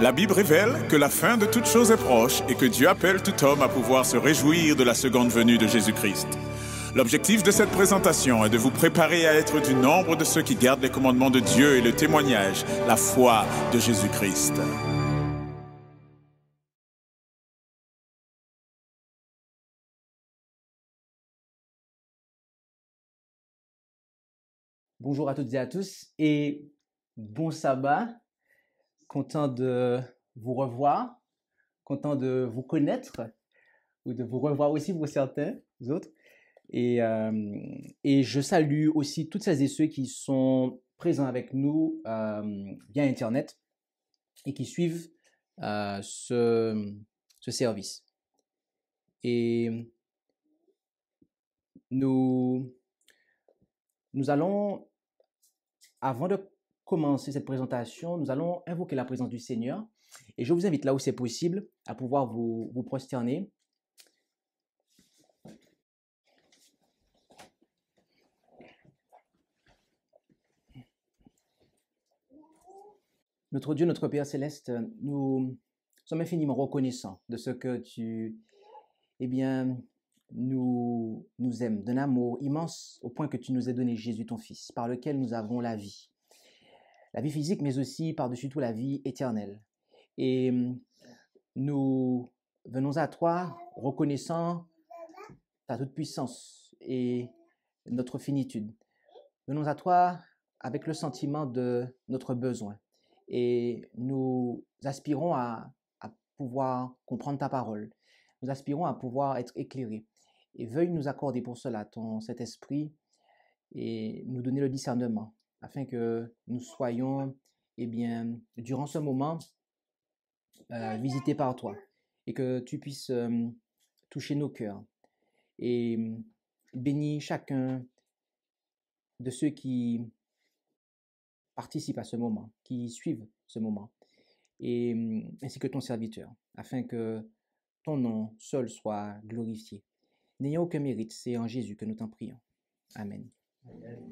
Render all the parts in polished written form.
La Bible révèle que la fin de toute chose est proche et que Dieu appelle tout homme à pouvoir se réjouir de la seconde venue de Jésus-Christ. L'objectif de cette présentation est de vous préparer à être du nombre de ceux qui gardent les commandements de Dieu et le témoignage, la foi de Jésus-Christ. Bonjour à toutes et à tous et bon sabbat. Content de vous revoir, content de vous connaître ou de vous revoir aussi pour certains autres. Et je salue aussi toutes celles et ceux qui sont présents avec nous via Internet et qui suivent ce service. Et nous allons, avant de commencer cette présentation, nous allons invoquer la présence du Seigneur. Et je vous invite là où c'est possible à pouvoir vous prosterner. Notre Dieu, notre Père Céleste, nous sommes infiniment reconnaissants de ce que tu, nous aimes d'un amour immense au point que tu nous as donné Jésus, ton Fils, par lequel nous avons la vie physique, mais aussi par-dessus tout la vie éternelle. Et nous venons à toi reconnaissant ta toute-puissance et notre finitude. Venons à toi avec le sentiment de notre besoin. Et nous aspirons à pouvoir comprendre ta parole. Nous aspirons à pouvoir être éclairés. Et veuille nous accorder pour cela cet esprit et nous donner le discernement afin que nous soyons, durant ce moment, visités par toi et que tu puisses toucher nos cœurs et bénis chacun de ceux qui participent à ce moment, qui suivent ce moment, et ainsi que ton serviteur, afin que ton nom seul soit glorifié. N'ayant aucun mérite, c'est en Jésus que nous t'en prions. Amen. Amen.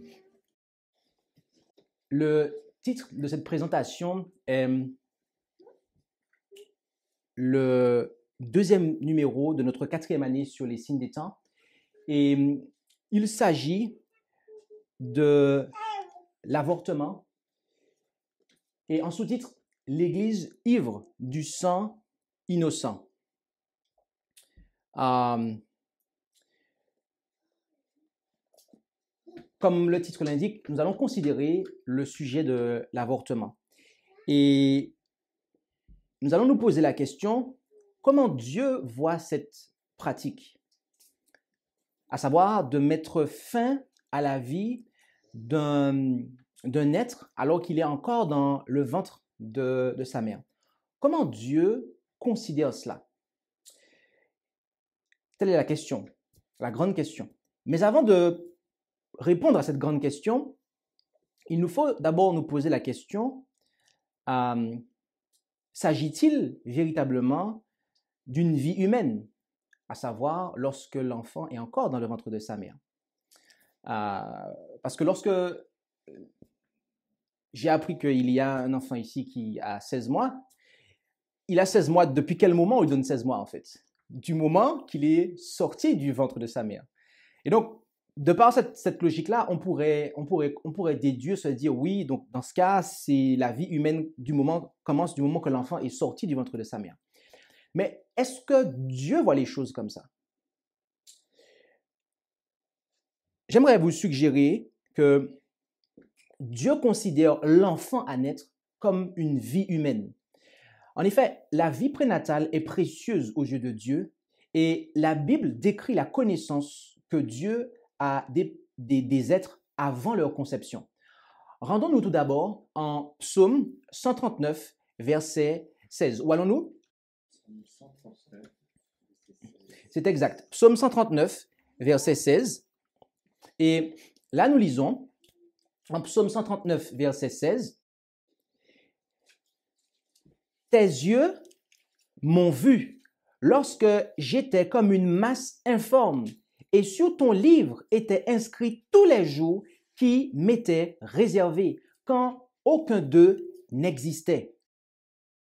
Le titre de cette présentation est le deuxième numéro de notre 4e année sur les signes des temps. Et il s'agit de l'avortement. Et en sous-titre, l'Église ivre du sang innocent. Comme le titre l'indique, nous allons considérer le sujet de l'avortement. Et nous allons nous poser la question, comment Dieu voit cette pratique? À savoir de mettre fin à la vie d'un être alors qu'il est encore dans le ventre de sa mère. Comment Dieu considère cela? Telle est la question, la grande question. Mais avant de répondre à cette grande question, il nous faut d'abord nous poser la question, s'agit-il véritablement d'une vie humaine, à savoir lorsque l'enfant est encore dans le ventre de sa mère? Parce que lorsque j'ai appris qu'il y a un enfant ici qui a 16 mois, il a 16 mois depuis quel moment on lui donne 16 mois en fait? Du moment qu'il est sorti du ventre de sa mère. Et donc, de par cette logique-là, on pourrait déduire, se dire oui, donc dans ce cas, c'est la vie humaine commence du moment que l'enfant est sorti du ventre de sa mère. Mais est-ce que Dieu voit les choses comme ça? J'aimerais vous suggérer que Dieu considère l'enfant à naître comme une vie humaine. En effet, la vie prénatale est précieuse aux yeux de Dieu et la Bible décrit la connaissance que Dieu a des êtres avant leur conception. Rendons-nous tout d'abord en Psaume 139, verset 16. Où allons-nous? C'est exact. Psaume 139, verset 16. Et là, nous lisons en Psaume 139, verset 16. « Tes yeux m'ont vu lorsque j'étais comme une masse informe, et sur ton livre étaient inscrits tous les jours qui m'étaient réservés, quand aucun d'eux n'existait. »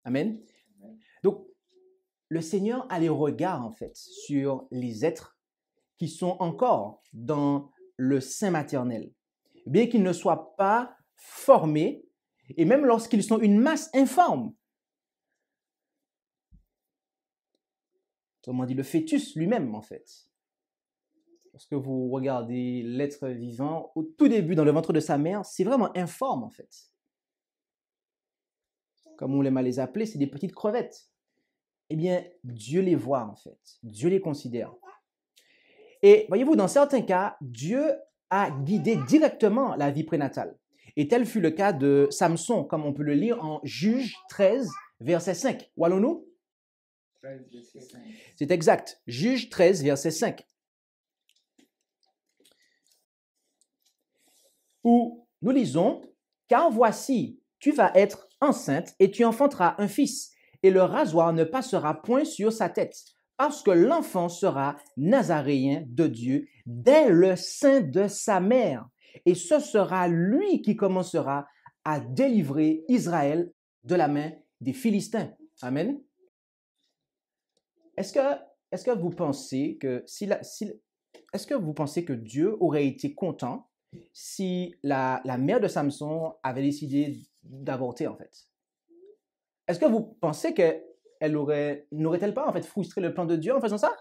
Amen. Donc, le Seigneur a les regards, en fait, sur les êtres qui sont encore dans le sein maternel. Bien qu'ils ne soient pas formés, et même lorsqu'ils sont une masse informe. Autrement dit, le fœtus lui-même, en fait. Lorsque vous regardez l'être vivant, au tout début, dans le ventre de sa mère, c'est vraiment informe, en fait. Comme on l'aime à les appeler, c'est des petites crevettes. Eh bien, Dieu les voit, en fait. Dieu les considère. Et voyez-vous, dans certains cas, Dieu a guidé directement la vie prénatale. Et tel fut le cas de Samson, comme on peut le lire en Juge 13, verset 5. Où allons-nous? C'est exact. Juge 13, verset 5. Où nous lisons, « Car voici, tu vas être enceinte et tu enfanteras un fils, et le rasoir ne passera point sur sa tête, parce que l'enfant sera nazaréen de Dieu dès le sein de sa mère. Et ce sera lui qui commencera à délivrer Israël de la main des Philistins. » Amen. Est-ce que vous pensez que est-ce que vous pensez que Dieu aurait été content si la mère de Samson avait décidé d'avorter, en fait? Est-ce que vous pensez qu'elle n'aurait-elle pas, en fait, frustré le plan de Dieu en faisant ça?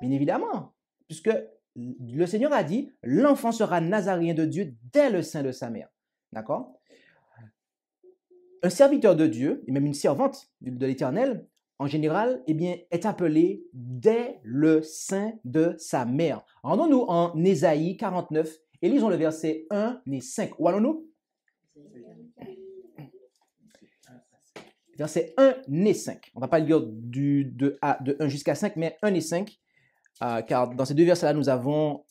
Bien évidemment, puisque le Seigneur a dit, l'enfant sera nazaréen de Dieu dès le sein de sa mère. D'accord? Un serviteur de Dieu, et même une servante de l'Éternel, en général, eh bien, est appelé dès le sein de sa mère. Rendons-nous en Ésaïe 49 et lisons le verset 1 et 5. Où allons-nous? Verset 1 et 5. On ne va pas lire de 1 jusqu'à 5, mais 1 et 5, car dans ces deux versets-là, nous avons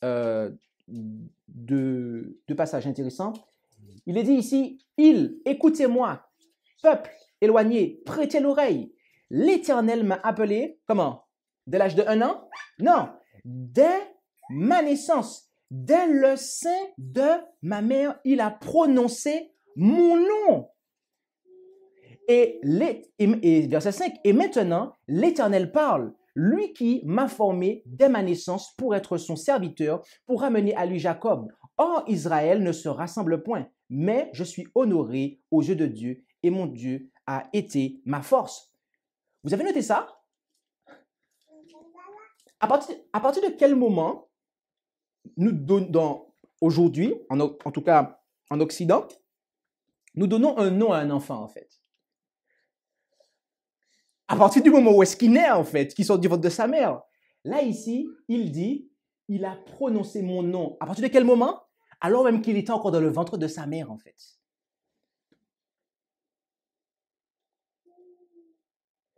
deux passages intéressants. Il est dit ici, « Écoutez-moi, peuple éloigné, prêtez l'oreille. L'Éternel m'a appelé, comment? Dès l'âge de 1 an? Non, dès ma naissance, dès le sein de ma mère, il a prononcé mon nom. » Et verset 5, « Et maintenant, l'Éternel parle, lui qui m'a formé dès ma naissance pour être son serviteur, pour ramener à lui Jacob. Or, Israël ne se rassemble point, mais je suis honoré aux yeux de Dieu, et mon Dieu a été ma force. » Vous avez noté ça? À partir de quel moment nous donnons, aujourd'hui, en tout cas en Occident, nous donnons un nom à un enfant, en fait? À partir du moment où est-ce qu'il naît, en fait, qu'il sort du ventre de sa mère. Là, ici, il dit, il a prononcé mon nom. À partir de quel moment? Alors même qu'il était encore dans le ventre de sa mère, en fait.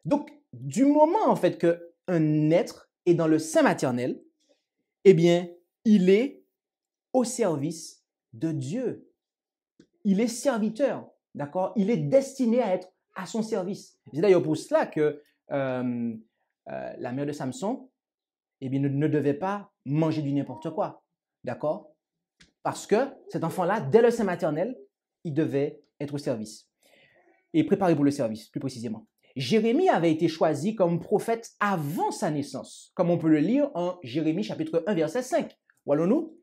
Donc, du moment, en fait, qu'un être est dans le sein maternel, eh bien, il est au service de Dieu. Il est serviteur, d'accord? Il est destiné à être à son service. C'est d'ailleurs pour cela que la mère de Samson, eh bien, ne devait pas manger du n'importe quoi, d'accord? Parce que cet enfant-là, dès le sein maternel, il devait être au service et préparé pour le service, plus précisément. Jérémie avait été choisi comme prophète avant sa naissance, comme on peut le lire en Jérémie chapitre 1, verset 5. Où allons-nous?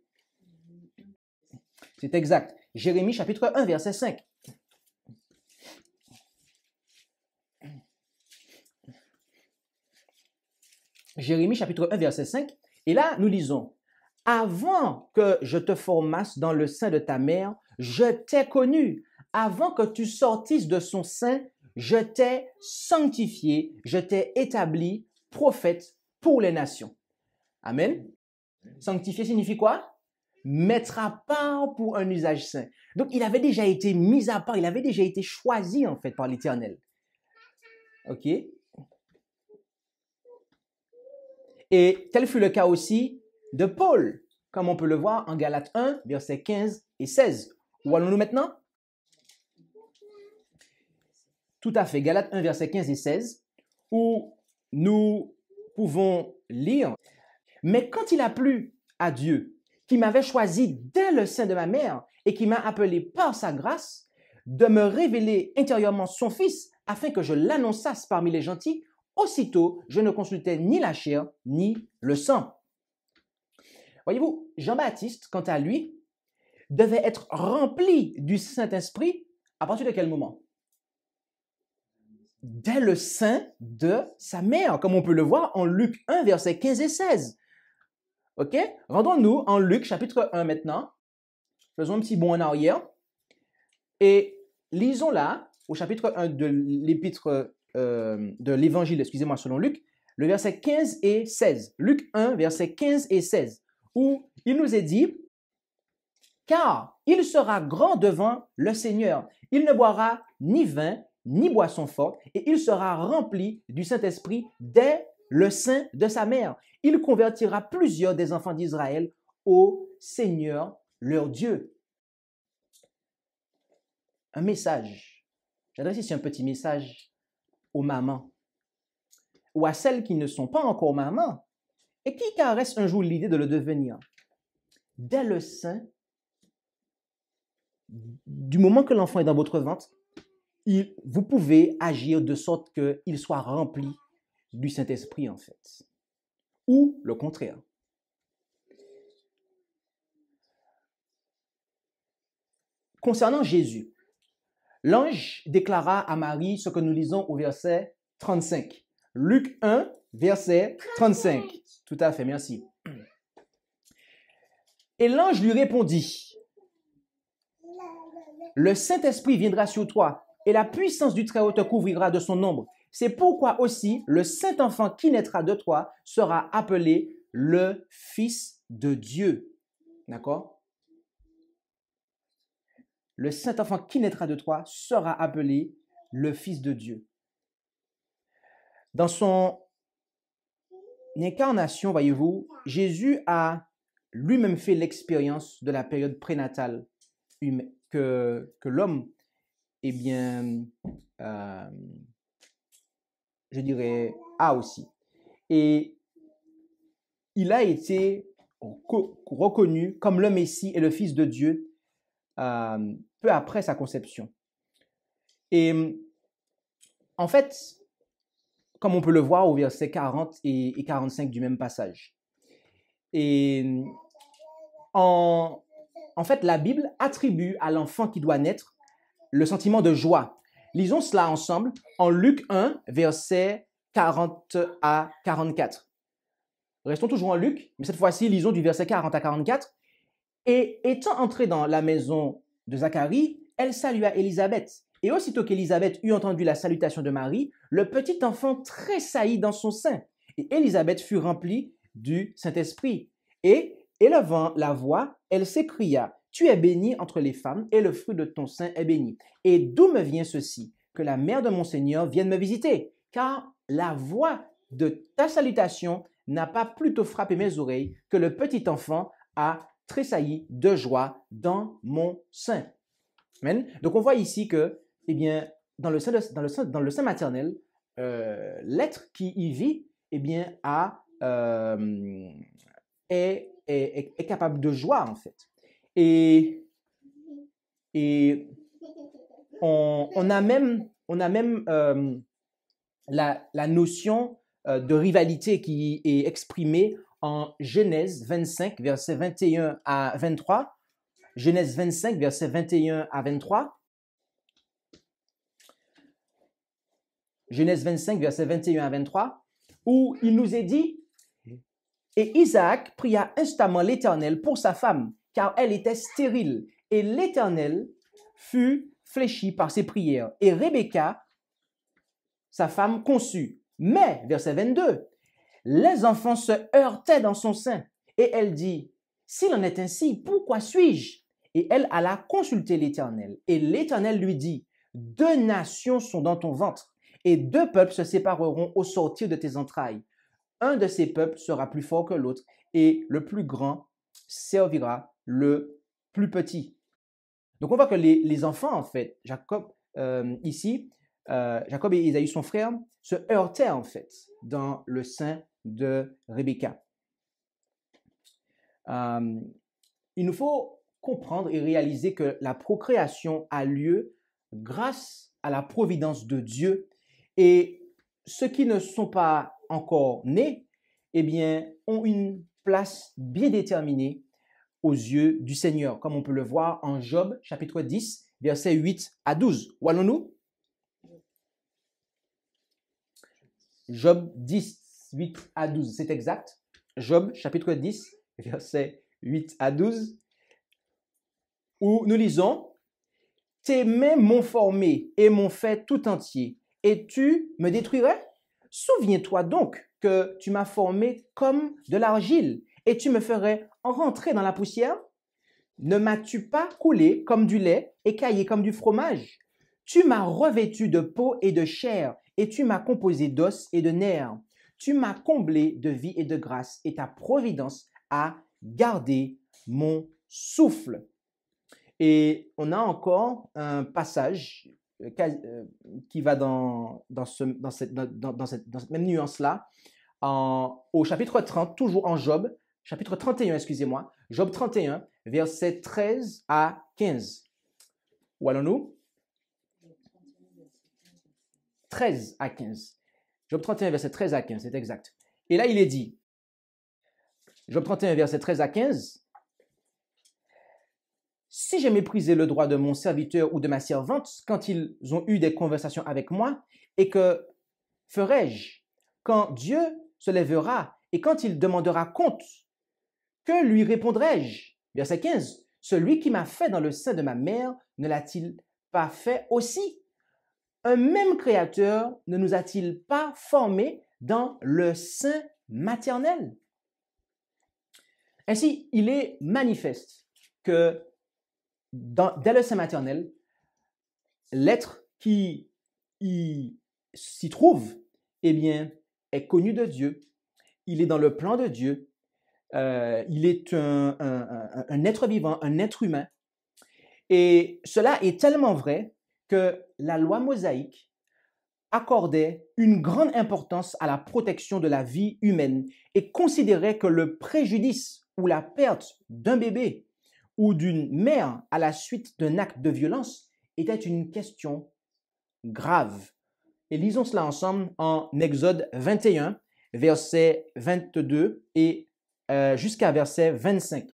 C'est exact. Jérémie chapitre 1, verset 5. Jérémie chapitre 1, verset 5. Et là, nous lisons, « Avant que je te formasse dans le sein de ta mère, je t'ai connu. Avant que tu sortisses de son sein, je t'ai sanctifié, je t'ai établi prophète pour les nations. » Amen. Sanctifié signifie quoi? Mettre à part pour un usage saint. Donc, il avait déjà été mis à part, il avait déjà été choisi, en fait, par l'Éternel. OK? Et tel fut le cas aussi de Paul, comme on peut le voir en Galates 1, versets 15 et 16. Où allons-nous maintenant? Tout à fait, Galates 1, versets 15 et 16, où nous pouvons lire, « Mais quand il a plu à Dieu, qui m'avait choisi dès le sein de ma mère et qui m'a appelé par sa grâce, de me révéler intérieurement son Fils afin que je l'annonçasse parmi les gentils, aussitôt je ne consultais ni la chair ni le sang. Voyez-vous, Jean-Baptiste, quant à lui, devait être rempli du Saint-Esprit à partir de quel moment? Dès le sein de sa mère, comme on peut le voir en Luc 1, versets 15 et 16. OK? Rendons-nous en Luc chapitre 1 maintenant. Faisons un petit bond en arrière. Et lisons là, au chapitre 1 de l'épître de l'évangile, excusez-moi, selon Luc, le verset 15 et 16. Luc 1, versets 15 et 16, où il nous est dit, « Car il sera grand devant le Seigneur. Il ne boira ni vin, ni boisson forte, et il sera rempli du Saint-Esprit dès le sein de sa mère. Il convertira plusieurs des enfants d'Israël au Seigneur leur Dieu. » Un message. J'adresse ici un petit message aux mamans ou à celles qui ne sont pas encore mamans et qui caressent un jour l'idée de le devenir. Dès le sein, du moment que l'enfant est dans votre ventre, vous pouvez agir de sorte qu'il soit rempli du Saint-Esprit en fait. Ou le contraire. Concernant Jésus, l'ange déclara à Marie ce que nous lisons au verset 35. Luc 1, verset 35. Tout à fait, merci. Et l'ange lui répondit, « Le Saint-Esprit viendra sur toi, et la puissance du Très-Haut te couvrira de son ombre. C'est pourquoi aussi le Saint-Enfant qui naîtra de toi sera appelé le Fils de Dieu. » D'accord? Le Saint-Enfant qui naîtra de toi sera appelé le Fils de Dieu. Dans son incarnation, voyez-vous, Jésus a lui-même fait l'expérience de la période prénatale que l'homme, eh bien, je dirais, a aussi. Et il a été reconnu comme le Messie et le Fils de Dieu peu après sa conception. Et en fait, comme on peut le voir au verset 40 et 45 du même passage. Et en fait, la Bible attribue à l'enfant qui doit naître le sentiment de joie. Lisons cela ensemble en Luc 1, versets 40 à 44. Restons toujours en Luc, mais cette fois-ci, lisons du verset 40 à 44. Et étant entrée dans la maison de Zacharie, elle salua Élisabeth. Et aussitôt qu'Élisabeth eut entendu la salutation de Marie, le petit enfant tressaillit dans son sein. Et Élisabeth fut remplie du Saint-Esprit. Et, élevant la voix, elle s'écria, « Tu es bénie entre les femmes, et le fruit de ton sein est béni. Et d'où me vient ceci? Que la mère de mon Seigneur vienne me visiter. Car la voix de ta salutation n'a pas plutôt frappé mes oreilles que le petit enfant a tressailli de joie dans mon sein. » Amen. Donc on voit ici que, eh bien, dans le sein maternel, l'être qui y vit, eh bien, est capable de joie en fait. Et on a même la notion de rivalité qui est exprimée en Genèse 25, versets 21 à 23. Genèse 25, versets 21 à 23. Genèse 25, versets 21 à 23, où il nous est dit, « Et Isaac pria instamment l'Éternel pour sa femme, car elle était stérile, et l'Éternel fut fléchi par ses prières. Et Rebecca, sa femme, conçut. Mais, verset 22, les enfants se heurtaient dans son sein, et elle dit, « S'il en est ainsi, pourquoi suis-je » Et elle alla consulter l'Éternel. Et l'Éternel lui dit, « Deux nations sont dans ton ventre, et deux peuples se sépareront au sortir de tes entrailles. Un de ces peuples sera plus fort que l'autre, et le plus grand servira le plus petit. » Donc on voit que les enfants, en fait, Jacob et Ésaü, son frère, se heurtaient en fait dans le sein de Rebecca. Il nous faut comprendre et réaliser que la procréation a lieu grâce à la providence de Dieu. Et ceux qui ne sont pas encore nés, eh bien, ont une place bien déterminée aux yeux du Seigneur, comme on peut le voir en Job, chapitre 10, versets 8 à 12. Où allons-nous? Job 10, 8 à 12, c'est exact. Job, chapitre 10, versets 8 à 12, où nous lisons « Tes mains m'ont formé et m'ont fait tout entier, et tu me détruirais? Souviens-toi donc que tu m'as formé comme de l'argile, et tu me ferais rentrer dans la poussière? Ne m'as-tu pas coulé comme du lait, écaillé comme du fromage? Tu m'as revêtu de peau et de chair, et tu m'as composé d'os et de nerfs. Tu m'as comblé de vie et de grâce, et ta providence a gardé mon souffle. » Et on a encore un passage qui va dans cette même nuance-là, au chapitre 30, toujours en Job, chapitre 31, excusez-moi, Job 31, versets 13 à 15. Où allons-nous? 13 à 15. Job 31, verset 13 à 15, c'est exact. Et là, il est dit, Job 31, verset 13 à 15, « Si j'ai méprisé le droit de mon serviteur ou de ma servante quand ils ont eu des conversations avec moi, et que ferai-je quand Dieu se lèvera et quand il demandera compte? Que lui répondrai-je? » Verset 15, « Celui qui m'a fait dans le sein de ma mère ne l'a-t-il pas fait aussi? Un même Créateur ne nous a-t-il pas formés dans le sein maternel? » Ainsi, il est manifeste que dès le sein maternel, l'être qui s'y trouve, eh bien, est connu de Dieu. Il est dans le plan de Dieu. Il est un être vivant, un être humain. Et cela est tellement vrai que la loi mosaïque accordait une grande importance à la protection de la vie humaine et considérait que le préjudice ou la perte d'un bébé ou d'une mère à la suite d'un acte de violence était une question grave. Et lisons cela ensemble en Exode 21, verset 22 et jusqu'à verset 25.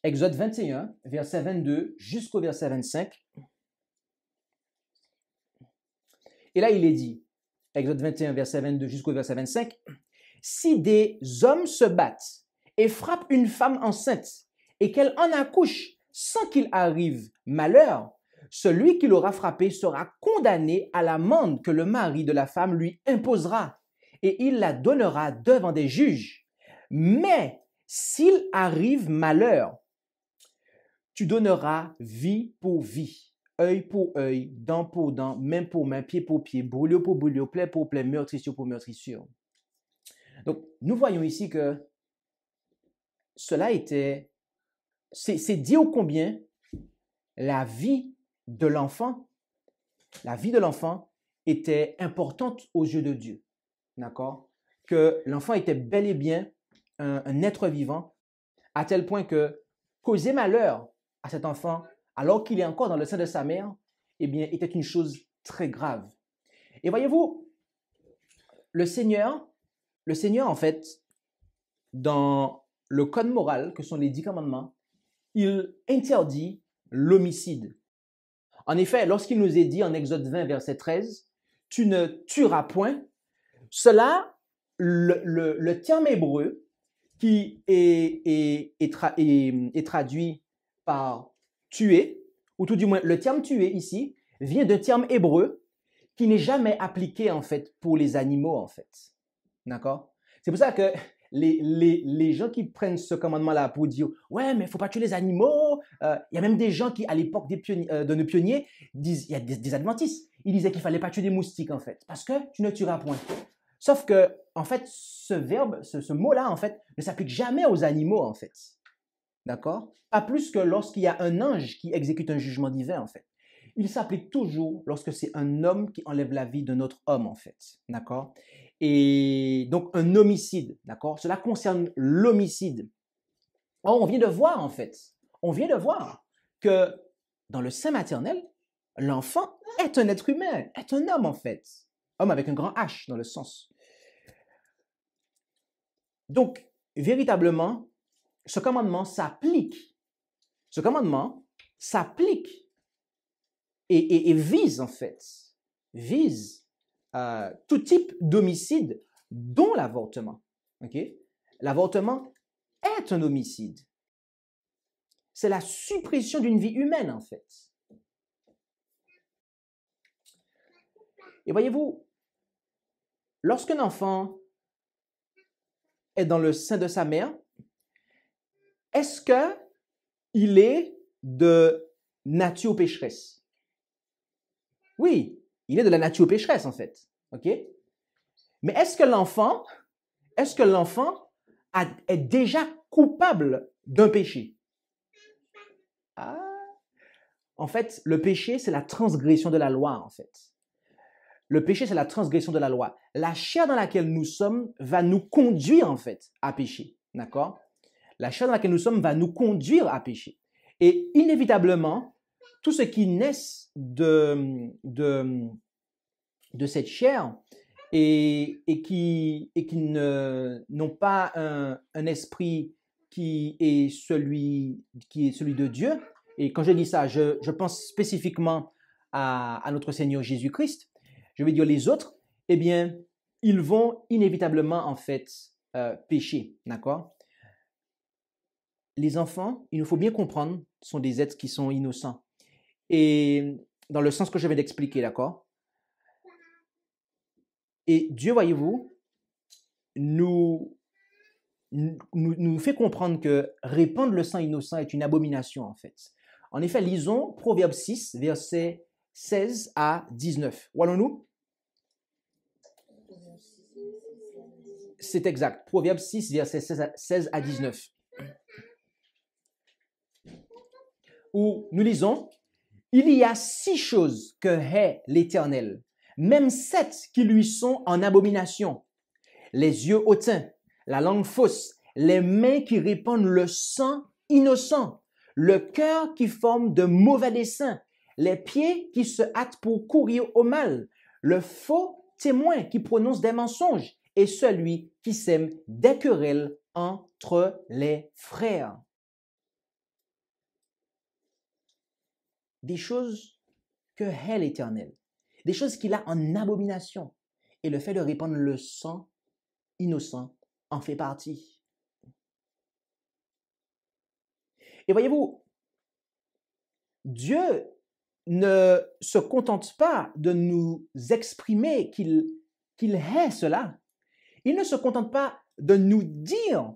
Exode 21, verset 22 jusqu'au verset 25. Et là, il est dit, Exode 21, verset 22 jusqu'au verset 25, « Si des hommes se battent et frappent une femme enceinte et qu'elle en accouche sans qu'il arrive malheur, celui qui l'aura frappée sera condamné à l'amende que le mari de la femme lui imposera et il la donnera devant des juges. Mais s'il arrive malheur, tu donneras vie pour vie, œil pour œil, dent pour dent, main pour main, pied pour pied, brûlure pour brûlure, plaie pour plaie, meurtrissure pour meurtrissure. » Donc, nous voyons ici que cela était, c'est dire combien la vie de l'enfant était importante aux yeux de Dieu. D'accord? Que l'enfant était bel et bien un être vivant, à tel point que causer malheur à cet enfant, alors qu'il est encore dans le sein de sa mère, eh bien, était une chose très grave. Et voyez-vous, le Seigneur, en fait, dans le code moral, que sont les 10 commandements, il interdit l'homicide. En effet, lorsqu'il nous est dit en Exode 20, verset 13, « Tu ne tueras point », cela, le terme hébreu qui est traduit par « tuer », ou tout du moins le terme « tuer » ici, vient d'un terme hébreu qui n'est jamais appliqué en fait pour les animaux en fait. D'accord? C'est pour ça que les gens qui prennent ce commandement-là pour dire « Ouais, mais il ne faut pas tuer les animaux », il y a même des gens qui, à l'époque de nos pionniers, disent, il y a des adventistes, ils disaient qu'il ne fallait pas tuer des moustiques en fait, parce que tu ne tueras point. Sauf que, en fait, ce verbe, ce mot-là, en fait, ne s'applique jamais aux animaux, en fait. D'accord? Pas plus que lorsqu'il y a un ange qui exécute un jugement divin, en fait. Il s'applique toujours lorsque c'est un homme qui enlève la vie d'un autre homme, en fait. D'accord? Et donc, un homicide, d'accord? Cela concerne l'homicide. Or, on vient de voir, en fait, que dans le sein maternel, l'enfant est un être humain, est un homme en fait. Homme avec un grand H dans le sens. Donc, véritablement, ce commandement s'applique. Ce commandement s'applique et vise en fait, vise tout type d'homicide, dont l'avortement. Okay? L'avortement est un homicide. C'est la suppression d'une vie humaine en fait. Et voyez-vous, lorsqu'un enfant est dans le sein de sa mère, est-ce qu'il est de nature pécheresse? Oui, il est de la nature pécheresse en fait. OK? Mais est-ce que l'enfant est déjà coupable d'un péché? Ah, en fait, le péché, c'est la transgression de la loi en fait. Le péché, c'est la transgression de la loi. La chair dans laquelle nous sommes va nous conduire, en fait, à pécher. D'accord? La chair dans laquelle nous sommes va nous conduire à pécher. Et inévitablement, tout ce qui naît de cette chair et qui n'ont pas un esprit qui est celui de Dieu. Et quand je dis ça, je pense spécifiquement à notre Seigneur Jésus-Christ. Je vais dire les autres, eh bien, ils vont inévitablement, en fait, pécher, d'accord? Les enfants, il nous faut bien comprendre, sont des êtres qui sont innocents. Et dans le sens que je viens d'expliquer, d'accord? Et Dieu, voyez-vous, nous fait comprendre que répandre le sang innocent est une abomination, en fait. En effet, lisons Proverbe 6, versets 16 à 19. Où allons-nous? C'est exact. Proverbe 6, versets 16 à 19. Où nous lisons, « Il y a 6 choses que hait l'Éternel, même 7 qui lui sont en abomination. Les yeux hautains, la langue fausse, les mains qui répandent le sang innocent, le cœur qui forme de mauvais desseins, les pieds qui se hâtent pour courir au mal, le faux témoin qui prononce des mensonges, et celui qui sème des querelles entre les frères. » Des choses que hait l'Éternel, des choses qu'il a en abomination. Et le fait de répandre le sang innocent en fait partie. Et voyez-vous, Dieu ne se contente pas de nous exprimer qu'il hait cela. Il ne se contente pas de nous dire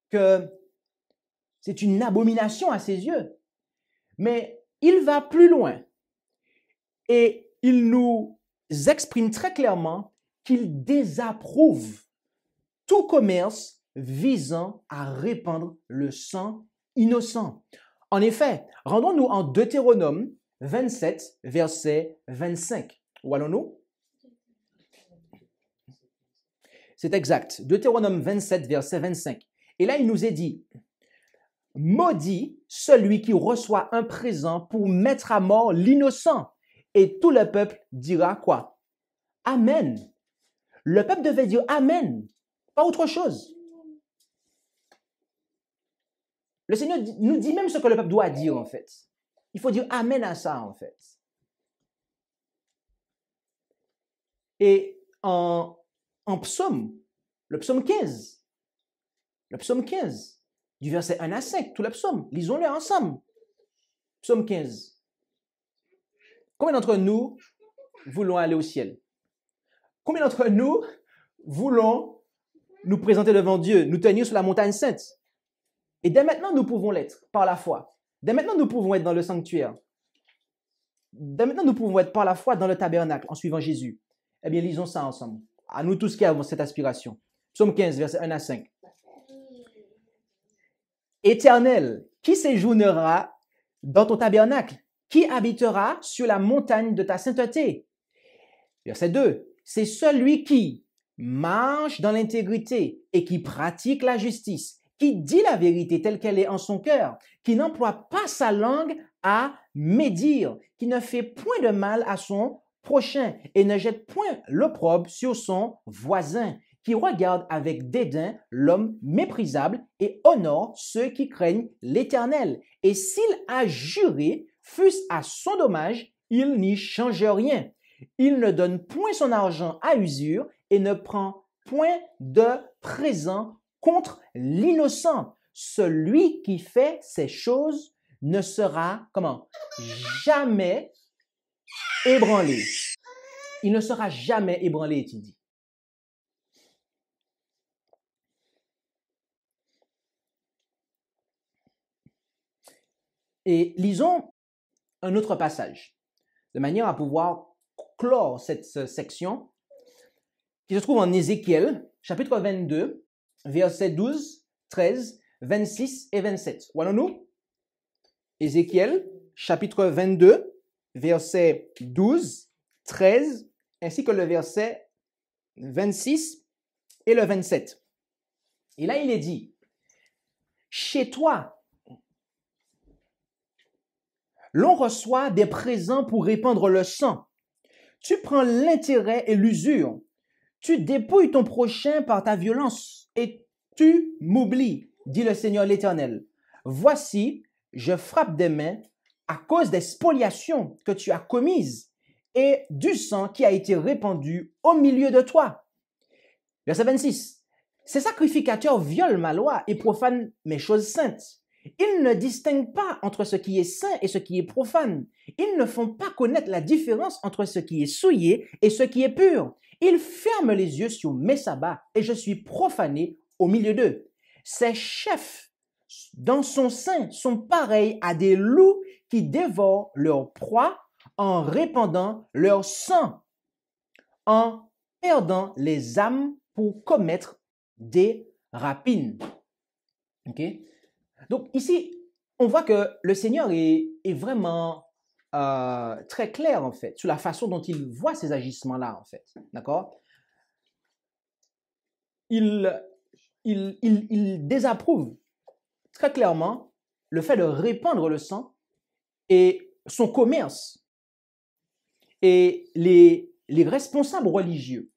que c'est une abomination à ses yeux, mais il va plus loin et il nous exprime très clairement qu'il désapprouve tout commerce visant à répandre le sang innocent. En effet, rendons-nous en Deutéronome 27, verset 25. Où allons-nous? C'est exact. Deutéronome 27, verset 25. Et là, il nous est dit, « Maudit celui qui reçoit un présent pour mettre à mort l'innocent. » Et tout le peuple dira quoi? Amen. Le peuple devait dire Amen, pas autre chose. Le Seigneur nous dit même ce que le peuple doit dire, en fait. Il faut dire Amen à ça, en fait. Et en psaume, le psaume 15, du verset 1 à 5, tout le psaume, lisons-le ensemble. Psaume 15. Combien d'entre nous voulons aller au ciel? Combien d'entre nous voulons nous présenter devant Dieu, nous tenir sur la montagne sainte? Et dès maintenant, nous pouvons l'être par la foi. Dès maintenant, nous pouvons être dans le sanctuaire. Dès maintenant, nous pouvons être par la foi dans le tabernacle en suivant Jésus. Eh bien, lisons ça ensemble. À nous tous qui avons cette aspiration. Psaume 15, verset 1 à 5. Éternel, qui séjournera dans ton tabernacle? Qui habitera sur la montagne de ta sainteté? Verset 2. C'est celui qui marche dans l'intégrité et qui pratique la justice, qui dit la vérité telle qu'elle est en son cœur, qui n'emploie pas sa langue à médire, qui ne fait point de mal à son prochain et ne jette point l'opprobre sur son voisin, qui regarde avec dédain l'homme méprisable et honore ceux qui craignent l'Éternel. Et s'il a juré, fût-ce à son dommage, il n'y change rien. Il ne donne point son argent à usure et ne prend point de présent contre l'innocent. Celui qui fait ces choses ne sera, comment? Jamais ébranlé. Il ne sera jamais ébranlé, est-il dit. Et lisons un autre passage, de manière à pouvoir clore cette section, qui se trouve en Ézéchiel, chapitre 22, versets 12, 13, 26 et 27. Voyons-nous? Ézéchiel, chapitre 22, versets 12, 13, ainsi que le verset 26 et le 27. Et là, il est dit, « Chez toi, l'on reçoit des présents pour répandre le sang. Tu prends l'intérêt et l'usure. Tu dépouilles ton prochain par ta violence et tu m'oublies, dit le Seigneur l'Éternel. Voici, je frappe des mains à cause des spoliations que tu as commises et du sang qui a été répandu au milieu de toi. » Verset 26. Ces sacrificateurs violent ma loi et profanent mes choses saintes. Ils ne distinguent pas entre ce qui est saint et ce qui est profane. Ils ne font pas connaître la différence entre ce qui est souillé et ce qui est pur. Ils ferment les yeux sur mes sabbats et je suis profané au milieu d'eux. Ces chefs dans son sein sont pareils à des loups qui dévorent leur proie en répandant leur sang, en perdant les âmes pour commettre des rapines. OK? Donc ici, on voit que le Seigneur est vraiment très clair, en fait, sur la façon dont il voit ces agissements-là, en fait. D'accord? Il désapprouve très clairement le fait de répandre le sang et son commerce. Et les responsables religieux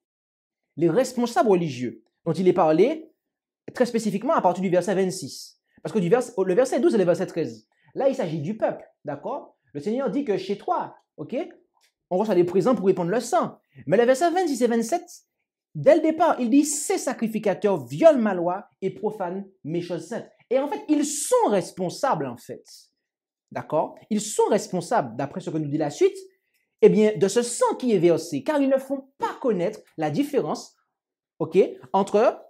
dont il est parlé très spécifiquement à partir du verset 26. Parce que le verset 12 et le verset 13, là, il s'agit du peuple, d'accord? Le Seigneur dit que chez toi, ok, on reçoit des présents pour répandre le sang. Mais le verset 26 et 27, dès le départ, il dit, ces sacrificateurs violent ma loi et profanent mes choses saintes. Et en fait, ils sont responsables, en fait. D'accord? Ils sont responsables, d'après ce que nous dit la suite, eh bien, de ce sang qui est versé, car ils ne font pas connaître la différence, ok, entre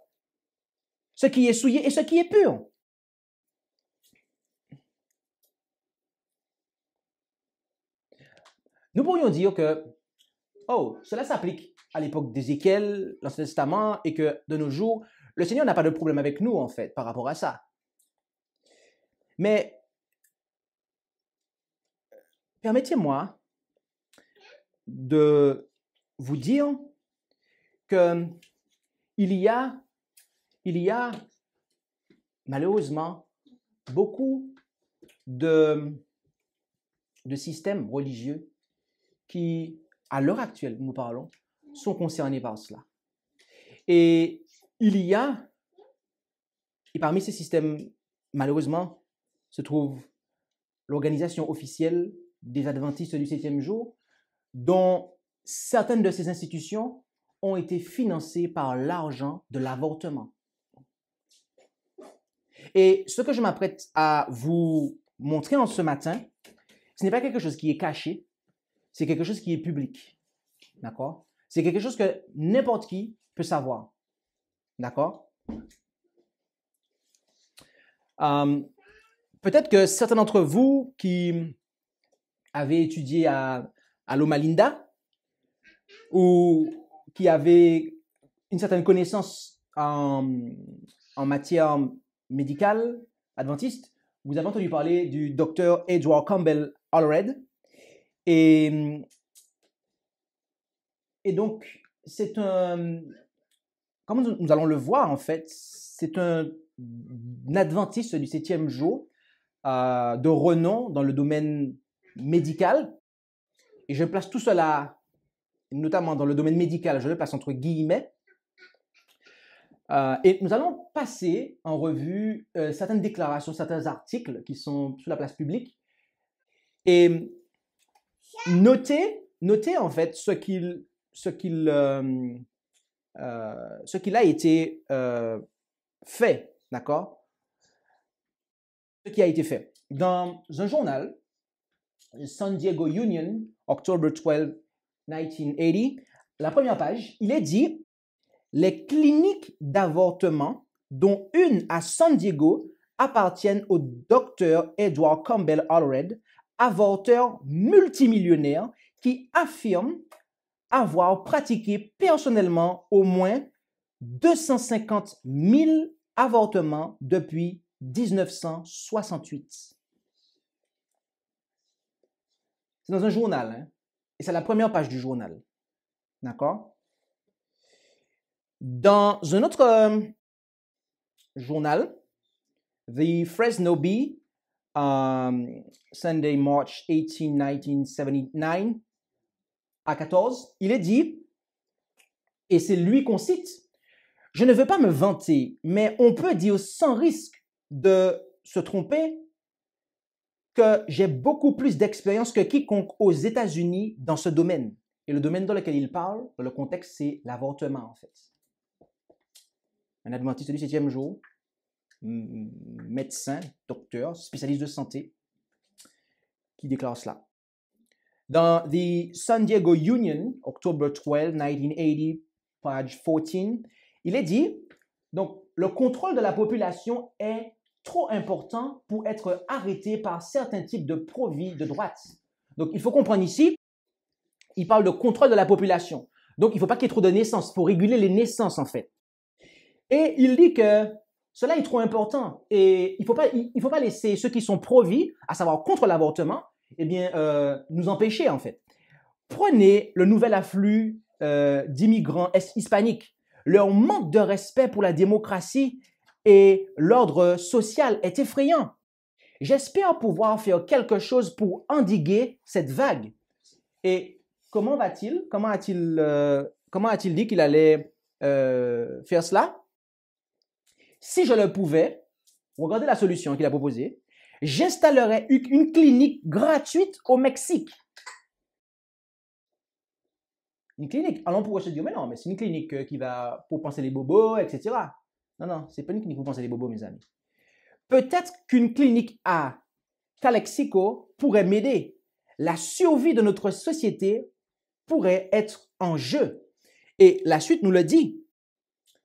ce qui est souillé et ce qui est pur. Nous pourrions dire que, oh, cela s'applique à l'époque d'Ézéchiel, l'Ancien Testament, et que de nos jours, le Seigneur n'a pas de problème avec nous, en fait, par rapport à ça. Mais, permettez-moi de vous dire que il y a malheureusement beaucoup de systèmes religieux qui, à l'heure actuelle, nous parlons, sont concernés par cela. Et parmi ces systèmes, malheureusement, se trouve l'organisation officielle des Adventistes du 7e jour, dont certaines de ces institutions ont été financées par l'argent de l'avortement. Et ce que je m'apprête à vous montrer en ce matin, ce n'est pas quelque chose qui est caché, c'est quelque chose qui est public. D'accord? C'est quelque chose que n'importe qui peut savoir. D'accord? Peut-être que certains d'entre vous qui avez étudié à Loma Linda ou qui avez une certaine connaissance en matière médicale adventiste, vous avez entendu parler du docteur Edward Campbell Allred. Et donc, c'est comme nous allons le voir en fait, c'est un adventiste du 7e jour de renom dans le domaine médical. Et je place tout cela, notamment dans le domaine médical, je le place entre guillemets. Et nous allons passer en revue certaines déclarations, certains articles qui sont sur la place publique. Et notez en fait ce qu'il a été fait, d'accord? Ce qui a été fait. Dans un journal, San Diego Union, October 12, 1980, la première page, il est dit « Les cliniques d'avortement, dont une à San Diego, appartiennent au docteur Edward Campbell Allred, avorteur multimillionnaire qui affirme avoir pratiqué personnellement au moins 250 000 avortements depuis 1968. » C'est dans un journal, hein? Et c'est la première page du journal. D'accord? Dans un autre journal, The Fresno Bee, Sunday, March 18, 1979, à 14, il est dit, et c'est lui qu'on cite, « Je ne veux pas me vanter, mais on peut dire sans risque de se tromper que j'ai beaucoup plus d'expérience que quiconque aux États-Unis dans ce domaine. » Et le domaine dans lequel il parle, dans le contexte, c'est l'avortement, en fait. Un adventiste du 7e jour, médecin, docteur, spécialiste de santé, qui déclare cela. Dans The San Diego Union, October 12, 1980, page 14, il est dit, donc, le contrôle de la population est trop important pour être arrêté par certains types de produits de droite. Donc, il faut comprendre ici, il parle de contrôle de la population. Donc, il ne faut pas qu'il y ait trop de naissances. Il faut réguler les naissances, en fait. Et il dit que cela est trop important. Et il ne faut pas laisser ceux qui sont pro-vie, à savoir contre l'avortement, eh bien, nous empêcher, en fait. Prenez le nouvel afflux d'immigrants hispaniques. Leur manque de respect pour la démocratie et l'ordre social est effrayant. J'espère pouvoir faire quelque chose pour endiguer cette vague. Et comment a-t-il dit qu'il allait faire cela? Si je le pouvais, regardez la solution qu'il a proposée, j'installerais une clinique gratuite au Mexique. Une clinique. Alors on pourrait se dire, mais non, mais c'est une clinique qui va pour penser les bobos, etc. Non, non, c'est pas une clinique pour penser les bobos, mes amis. Peut-être qu'une clinique à Calexico pourrait m'aider. La survie de notre société pourrait être en jeu. Et la suite nous le dit.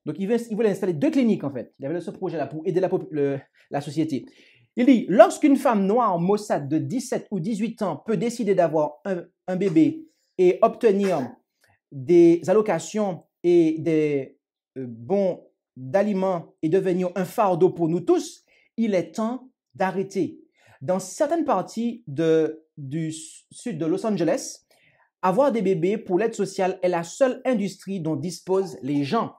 Donc, il voulait installer 2 cliniques, en fait. Il avait ce projet-là pour aider la société. Il dit, lorsqu'une femme noire maussade de 17 ou 18 ans peut décider d'avoir un bébé et obtenir des allocations et des bons d'aliments et devenir un fardeau pour nous tous, il est temps d'arrêter. Dans certaines parties du sud de Los Angeles, avoir des bébés pour l'aide sociale est la seule industrie dont disposent les gens.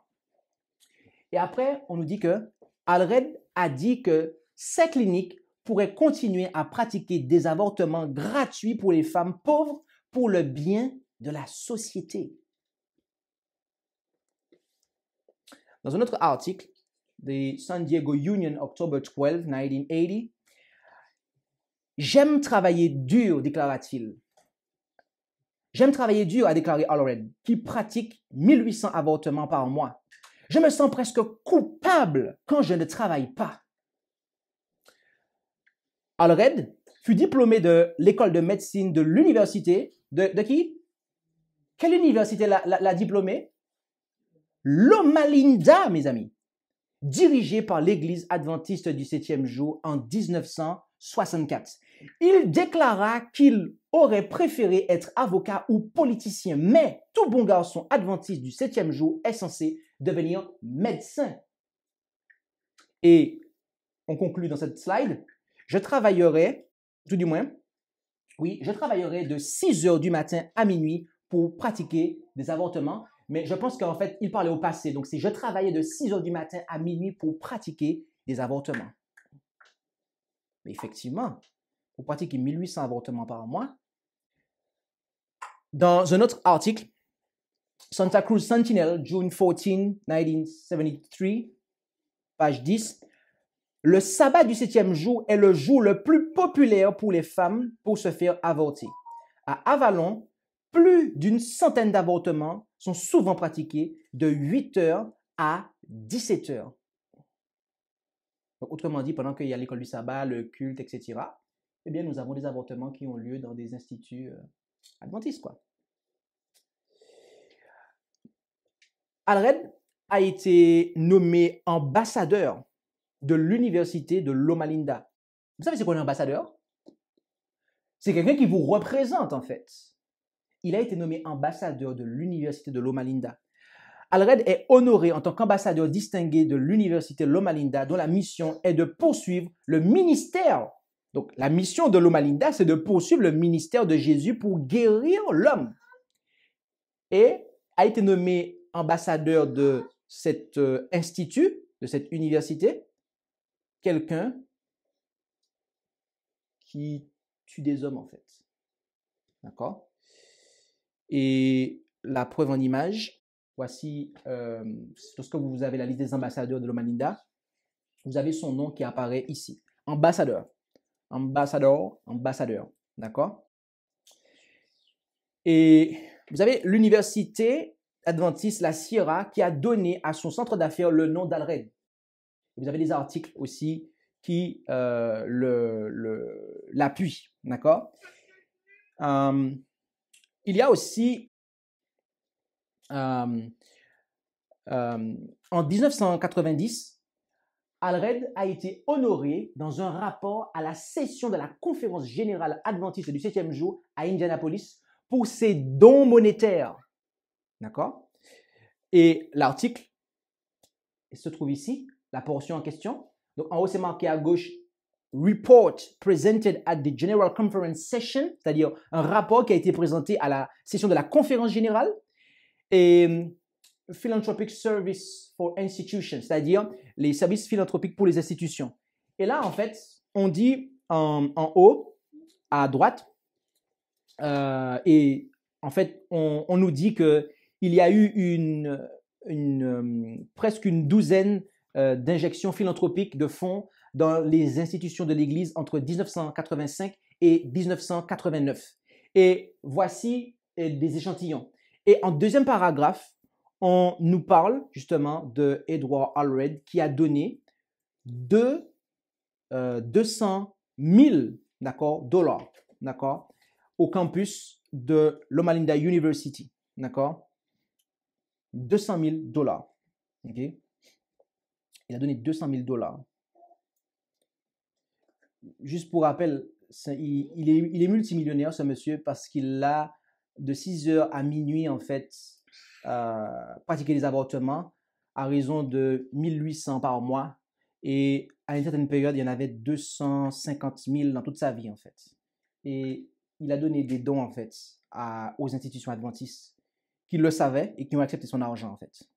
Et après, on nous dit que Allred a dit que ces cliniques pourraient continuer à pratiquer des avortements gratuits pour les femmes pauvres pour le bien de la société. Dans un autre article, The San Diego Union, October 12, 1980, « J'aime travailler dur », déclara-t-il. « J'aime travailler dur », a déclaré Allred, qui pratique 1800 avortements par mois. « Je me sens presque coupable quand je ne travaille pas. » Allred fut diplômé de l'école de médecine de l'université de qui? Quelle université l'a diplômé? Loma Linda, mes amis, dirigée par l'Église adventiste du 7e jour en 1964. Il déclara qu'il aurait préféré être avocat ou politicien, mais tout bon garçon adventiste du 7e jour est censé devenir médecin. Et on conclut dans cette slide, je travaillerai, tout du moins, oui, je travaillerai de 6 heures du matin à minuit pour pratiquer des avortements. Mais je pense qu'en fait, il parlait au passé. Donc, c'est je travaillais de 6 heures du matin à minuit pour pratiquer des avortements. Mais effectivement, vous pratiquez 1800 avortements par mois. Dans un autre article, Santa Cruz Sentinel, June 14, 1973, page 10, le sabbat du 7e jour est le jour le plus populaire pour les femmes pour se faire avorter. À Avalon, plus d'une centaine d'avortements sont souvent pratiqués de 8 heures à 17 heures. Donc, autrement dit, pendant qu'il y a l'école du sabbat, le culte, etc., eh bien, nous avons des avortements qui ont lieu dans des instituts adventistes, quoi. Allred a été nommé ambassadeur de l'université de Loma Linda. Vous savez c'est quoi un ambassadeur? C'est quelqu'un qui vous représente, en fait. Il a été nommé ambassadeur de l'université de Loma Linda. Allred est honoré en tant qu'ambassadeur distingué de l'université Loma Linda, dont la mission est de poursuivre le ministère. Donc, la mission de Loma Linda, c'est de poursuivre le ministère de Jésus pour guérir l'homme. Et a été nommé ambassadeur de cet institut, de cette université, quelqu'un qui tue des hommes, en fait. D'accord? Et la preuve en image, voici, lorsque vous avez la liste des ambassadeurs de Loma Linda, vous avez son nom qui apparaît ici. Ambassadeur. Ambassadeur, ambassadeur. D'accord? Et vous avez l'université adventiste, la Sierra, qui a donné à son centre d'affaires le nom d'Allred. Vous avez des articles aussi qui l'appuient. D'accord? Il y a aussi, en 1990, Allred a été honoré dans un rapport à la session de la conférence générale adventiste du 7e jour à Indianapolis pour ses dons monétaires. D'accord? Et l'article se trouve ici, la portion en question. Donc, en haut, c'est marqué à gauche, Report presented at the General Conference Session, c'est-à-dire un rapport qui a été présenté à la session de la conférence générale. Et Philanthropic Service for Institutions, c'est-à-dire les services philanthropiques pour les institutions. Et là, en fait, on dit en haut, à droite, et en fait, on nous dit qu'il y a eu presque une douzaine d'injections philanthropiques de fonds dans les institutions de l'Église entre 1985 et 1989. Et voici des échantillons. Et en deuxième paragraphe, on nous parle justement de Edward Allred qui a donné 200 000 dollars, d'accord, au campus de Loma Linda University, d'accord, 200 000 dollars, ok. Il a donné 200 000 dollars. Juste pour rappel, il est multimillionnaire, ce monsieur, parce qu'il a de 6 heures à minuit, en fait, pratiqué des avortements à raison de 1800 par mois. Et à une certaine période, il y en avait 250 000 dans toute sa vie, en fait. Et il a donné des dons, en fait, aux institutions adventistes qui le savaient et qui ont accepté son argent, en fait.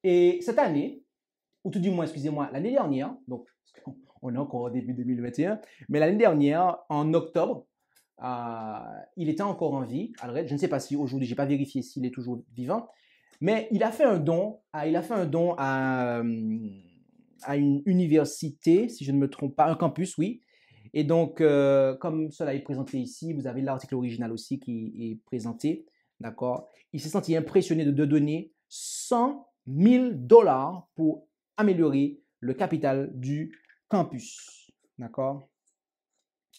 Et cette année, ou tout du moins, excusez-moi, l'année dernière, donc on est encore au début 2021, mais l'année dernière, en octobre, il était encore en vie. Alors, je ne sais pas si aujourd'hui, je n'ai pas vérifié s'il est toujours vivant, mais il a fait un don, à une université, si je ne me trompe pas, un campus, oui. Et donc, comme cela est présenté ici, vous avez l'article original aussi qui est présenté, d'accord? Il s'est senti impressionné de donner 100 000 dollars pour améliorer le capital du campus, d'accord?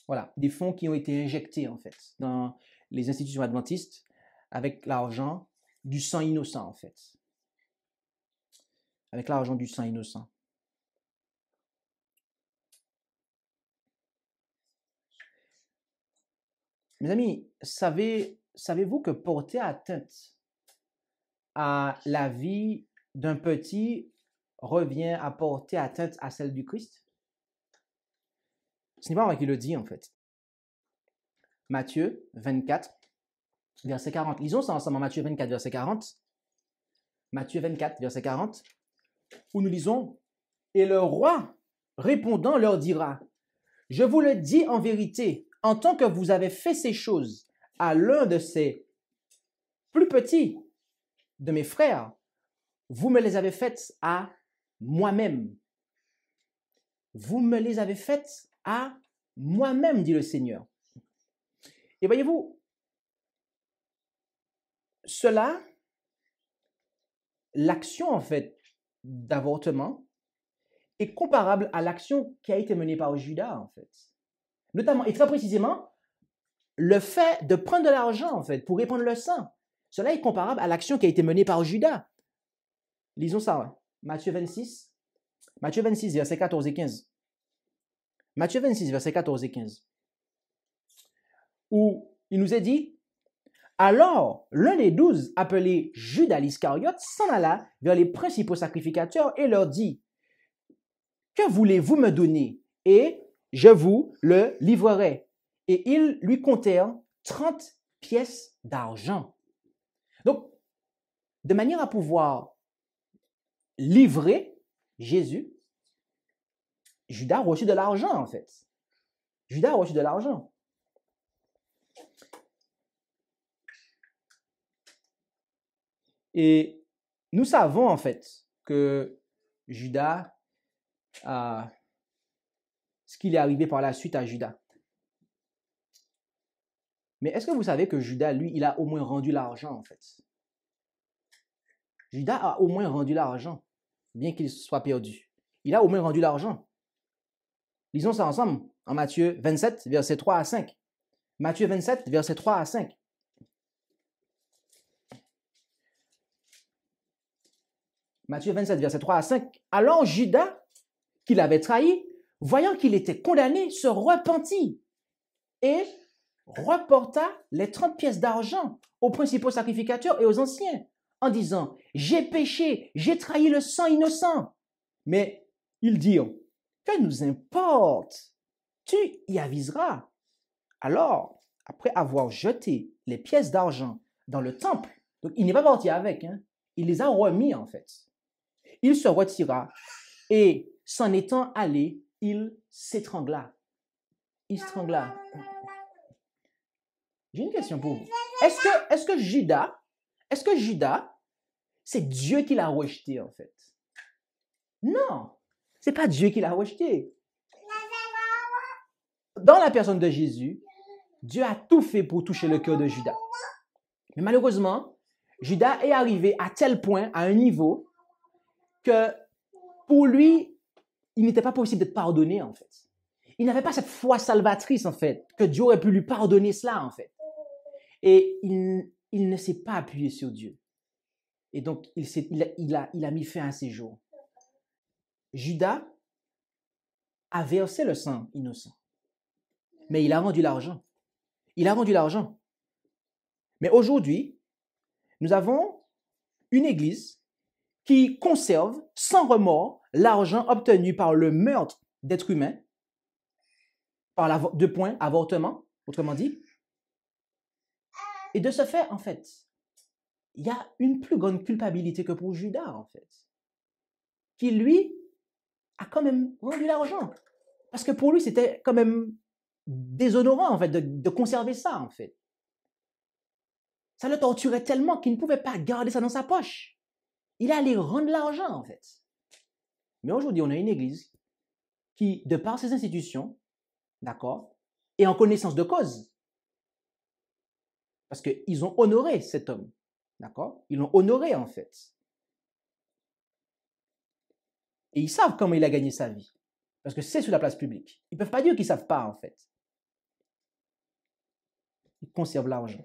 Voilà, des fonds qui ont été injectés, en fait, dans les institutions adventistes avec l'argent du sang innocent, en fait. Avec l'argent du sang innocent. Mes amis, savez-vous que porter atteinte à la vie d'un petit revient à porter atteinte à celle du Christ? Ce n'est pas moi qui le dis, en fait. Matthieu 24, verset 40. Lisons ça ensemble, Matthieu 24, verset 40. Matthieu 24, verset 40, où nous lisons, « Et le roi, répondant, leur dira, « Je vous le dis en vérité, en tant que vous avez fait ces choses à l'un de ces plus petits de mes frères, vous me les avez faites à moi-même. » Vous me les avez faites à moi-même, dit le Seigneur. Et voyez-vous, cela, l'action en fait d'avortement est comparable à l'action qui a été menée par Judas en fait. Notamment et très précisément, le fait de prendre de l'argent en fait pour répandre le sang. Cela est comparable à l'action qui a été menée par Judas. Lisons ça, hein. Matthieu 26, versets 14 et 15. Matthieu 26, versets 14 et 15. Où il nous est dit, « Alors, l'un des 12, appelé Judas l'Iscariote, s'en alla vers les principaux sacrificateurs et leur dit, « Que voulez-vous me donner? Et je vous le livrerai. » Et ils lui comptèrent 30 pièces d'argent. Donc, de manière à pouvoir livrer Jésus, Judas a reçu de l'argent, en fait. Judas a reçu de l'argent. Et nous savons, en fait, que Judas a ce qu'il est arrivé par la suite à Judas. Mais est-ce que vous savez que Judas, lui, il a au moins rendu l'argent, en fait? Judas a au moins rendu l'argent, bien qu'il soit perdu. Il a au moins rendu l'argent. Lisons ça ensemble en Matthieu 27, versets 3 à 5. Matthieu 27, versets 3 à 5. Matthieu 27, versets 3 à 5. Alors Judas, qui l'avait trahi, voyant qu'il était condamné, se repentit et reporta les 30 pièces d'argent aux principaux sacrificateurs et aux anciens, en disant, « J'ai péché, j'ai trahi le sang innocent. » Mais ils dirent, « Que nous importe? Tu y aviseras. » Alors, après avoir jeté les pièces d'argent dans le temple, donc il n'est pas parti avec, hein, il les a remis en fait. Il se retira et s'en étant allé, il s'étrangla. Il s'étrangla. J'ai une question pour vous. Est-ce que Judas, c'est Dieu qui l'a rejeté en fait? Non, c'est pas Dieu qui l'a rejeté. Dans la personne de Jésus, Dieu a tout fait pour toucher le cœur de Judas. Mais malheureusement, Judas est arrivé à tel point, à un niveau, que pour lui, il n'était pas possible d'être pardonné en fait. Il n'avait pas cette foi salvatrice en fait, que Dieu aurait pu lui pardonner cela en fait. Et il ne s'est pas appuyé sur Dieu. Et donc, il a mis fin à ses jours. Judas a versé le sang innocent. Mais il a rendu l'argent. Il a rendu l'argent. Mais aujourd'hui, nous avons une église qui conserve sans remords l'argent obtenu par le meurtre d'êtres humains, par avortement, autrement dit. Et de ce fait, en fait, il y a une plus grande culpabilité que pour Judas, en fait, qui, lui, a quand même rendu l'argent. Parce que pour lui, c'était quand même déshonorant, en fait, de conserver ça, en fait. Ça le torturait tellement qu'il ne pouvait pas garder ça dans sa poche. Il allait rendre l'argent, en fait. Mais aujourd'hui, on a une église qui, de par ses institutions, d'accord, est en connaissance de cause. Parce qu'ils ont honoré cet homme, d'accord? Ils l'ont honoré, en fait. Et ils savent comment il a gagné sa vie. Parce que c'est sur la place publique. Ils ne peuvent pas dire qu'ils ne savent pas, en fait. Ils conservent l'argent.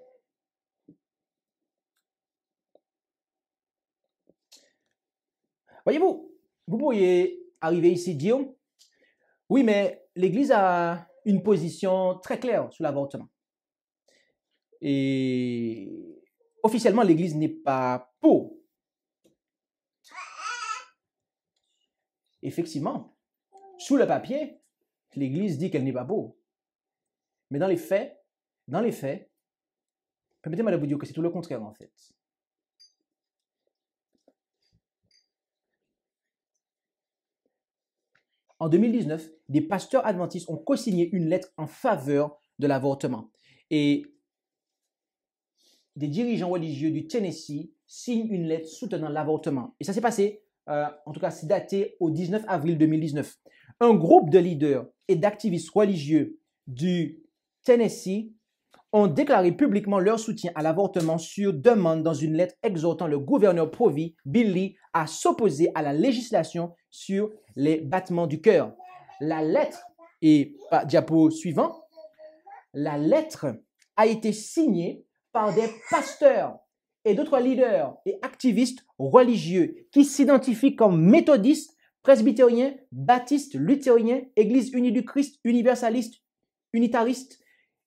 Voyez-vous, vous pourriez arriver ici et dire, oui, mais l'Église a une position très claire sur l'avortement. Et officiellement, l'Église n'est pas pour. Effectivement, sous le papier, l'Église dit qu'elle n'est pas pour. Mais dans les faits, permettez-moi de vous dire que c'est tout le contraire en fait. En 2019, des pasteurs adventistes ont co-signé une lettre en faveur de l'avortement. Et des dirigeants religieux du Tennessee signent une lettre soutenant l'avortement. Et ça s'est passé, en tout cas, c'est daté au 19 avril 2019. Un groupe de leaders et d'activistes religieux du Tennessee ont déclaré publiquement leur soutien à l'avortement sur demande dans une lettre exhortant le gouverneur pro-vie, Bill Lee, à s'opposer à la législation sur les battements du cœur. La lettre, et diapo suivant, la lettre a été signée par des pasteurs et d'autres leaders et activistes religieux qui s'identifient comme méthodistes, presbytériens, baptistes, luthériens, Église unie du Christ, universaliste, unitariste,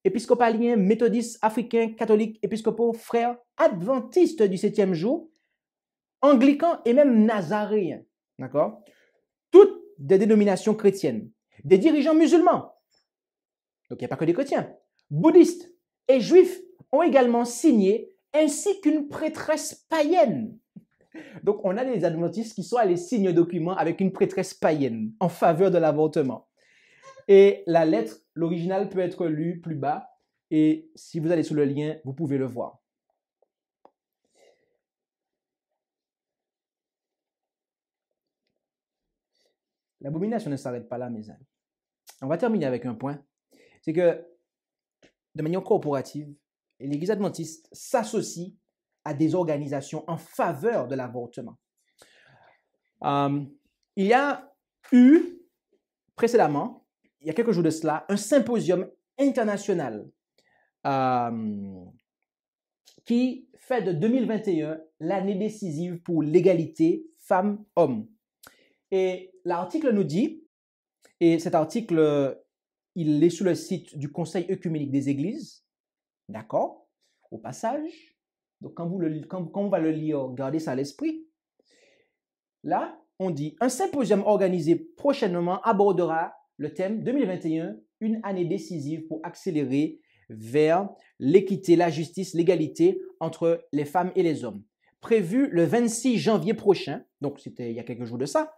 épiscopaliens, méthodistes, africains, catholiques, épiscopaux, frères, adventistes du 7e jour, anglicans et même nazaréens. D'accord? Toutes des dénominations chrétiennes. Des dirigeants musulmans. Donc, il n'y a pas que des chrétiens. Bouddhistes et juifs ont également signé, ainsi qu'une prêtresse païenne. Donc, on a des adventistes qui sont allés signer un document avec une prêtresse païenne en faveur de l'avortement. Et la lettre, l'original peut être lu plus bas. Et si vous allez sur le lien, vous pouvez le voir. L'abomination ne s'arrête pas là, mes amis. On va terminer avec un point. C'est que, de manière corporative, l'Église adventiste s'associe à des organisations en faveur de l'avortement. Il y a eu précédemment, il y a quelques jours de cela, un symposium international qui fait de 2021 l'année décisive pour l'égalité femmes-hommes. Et l'article nous dit, et cet article, il est sur le site du Conseil œcuménique des Églises, d'accord, au passage. Donc, quand on va le lire, gardez ça à l'esprit. Là, on dit, un symposium organisé prochainement abordera le thème 2021, une année décisive pour accélérer vers l'équité, la justice, l'égalité entre les femmes et les hommes. Prévu le 26 janvier prochain, donc c'était il y a quelques jours de ça,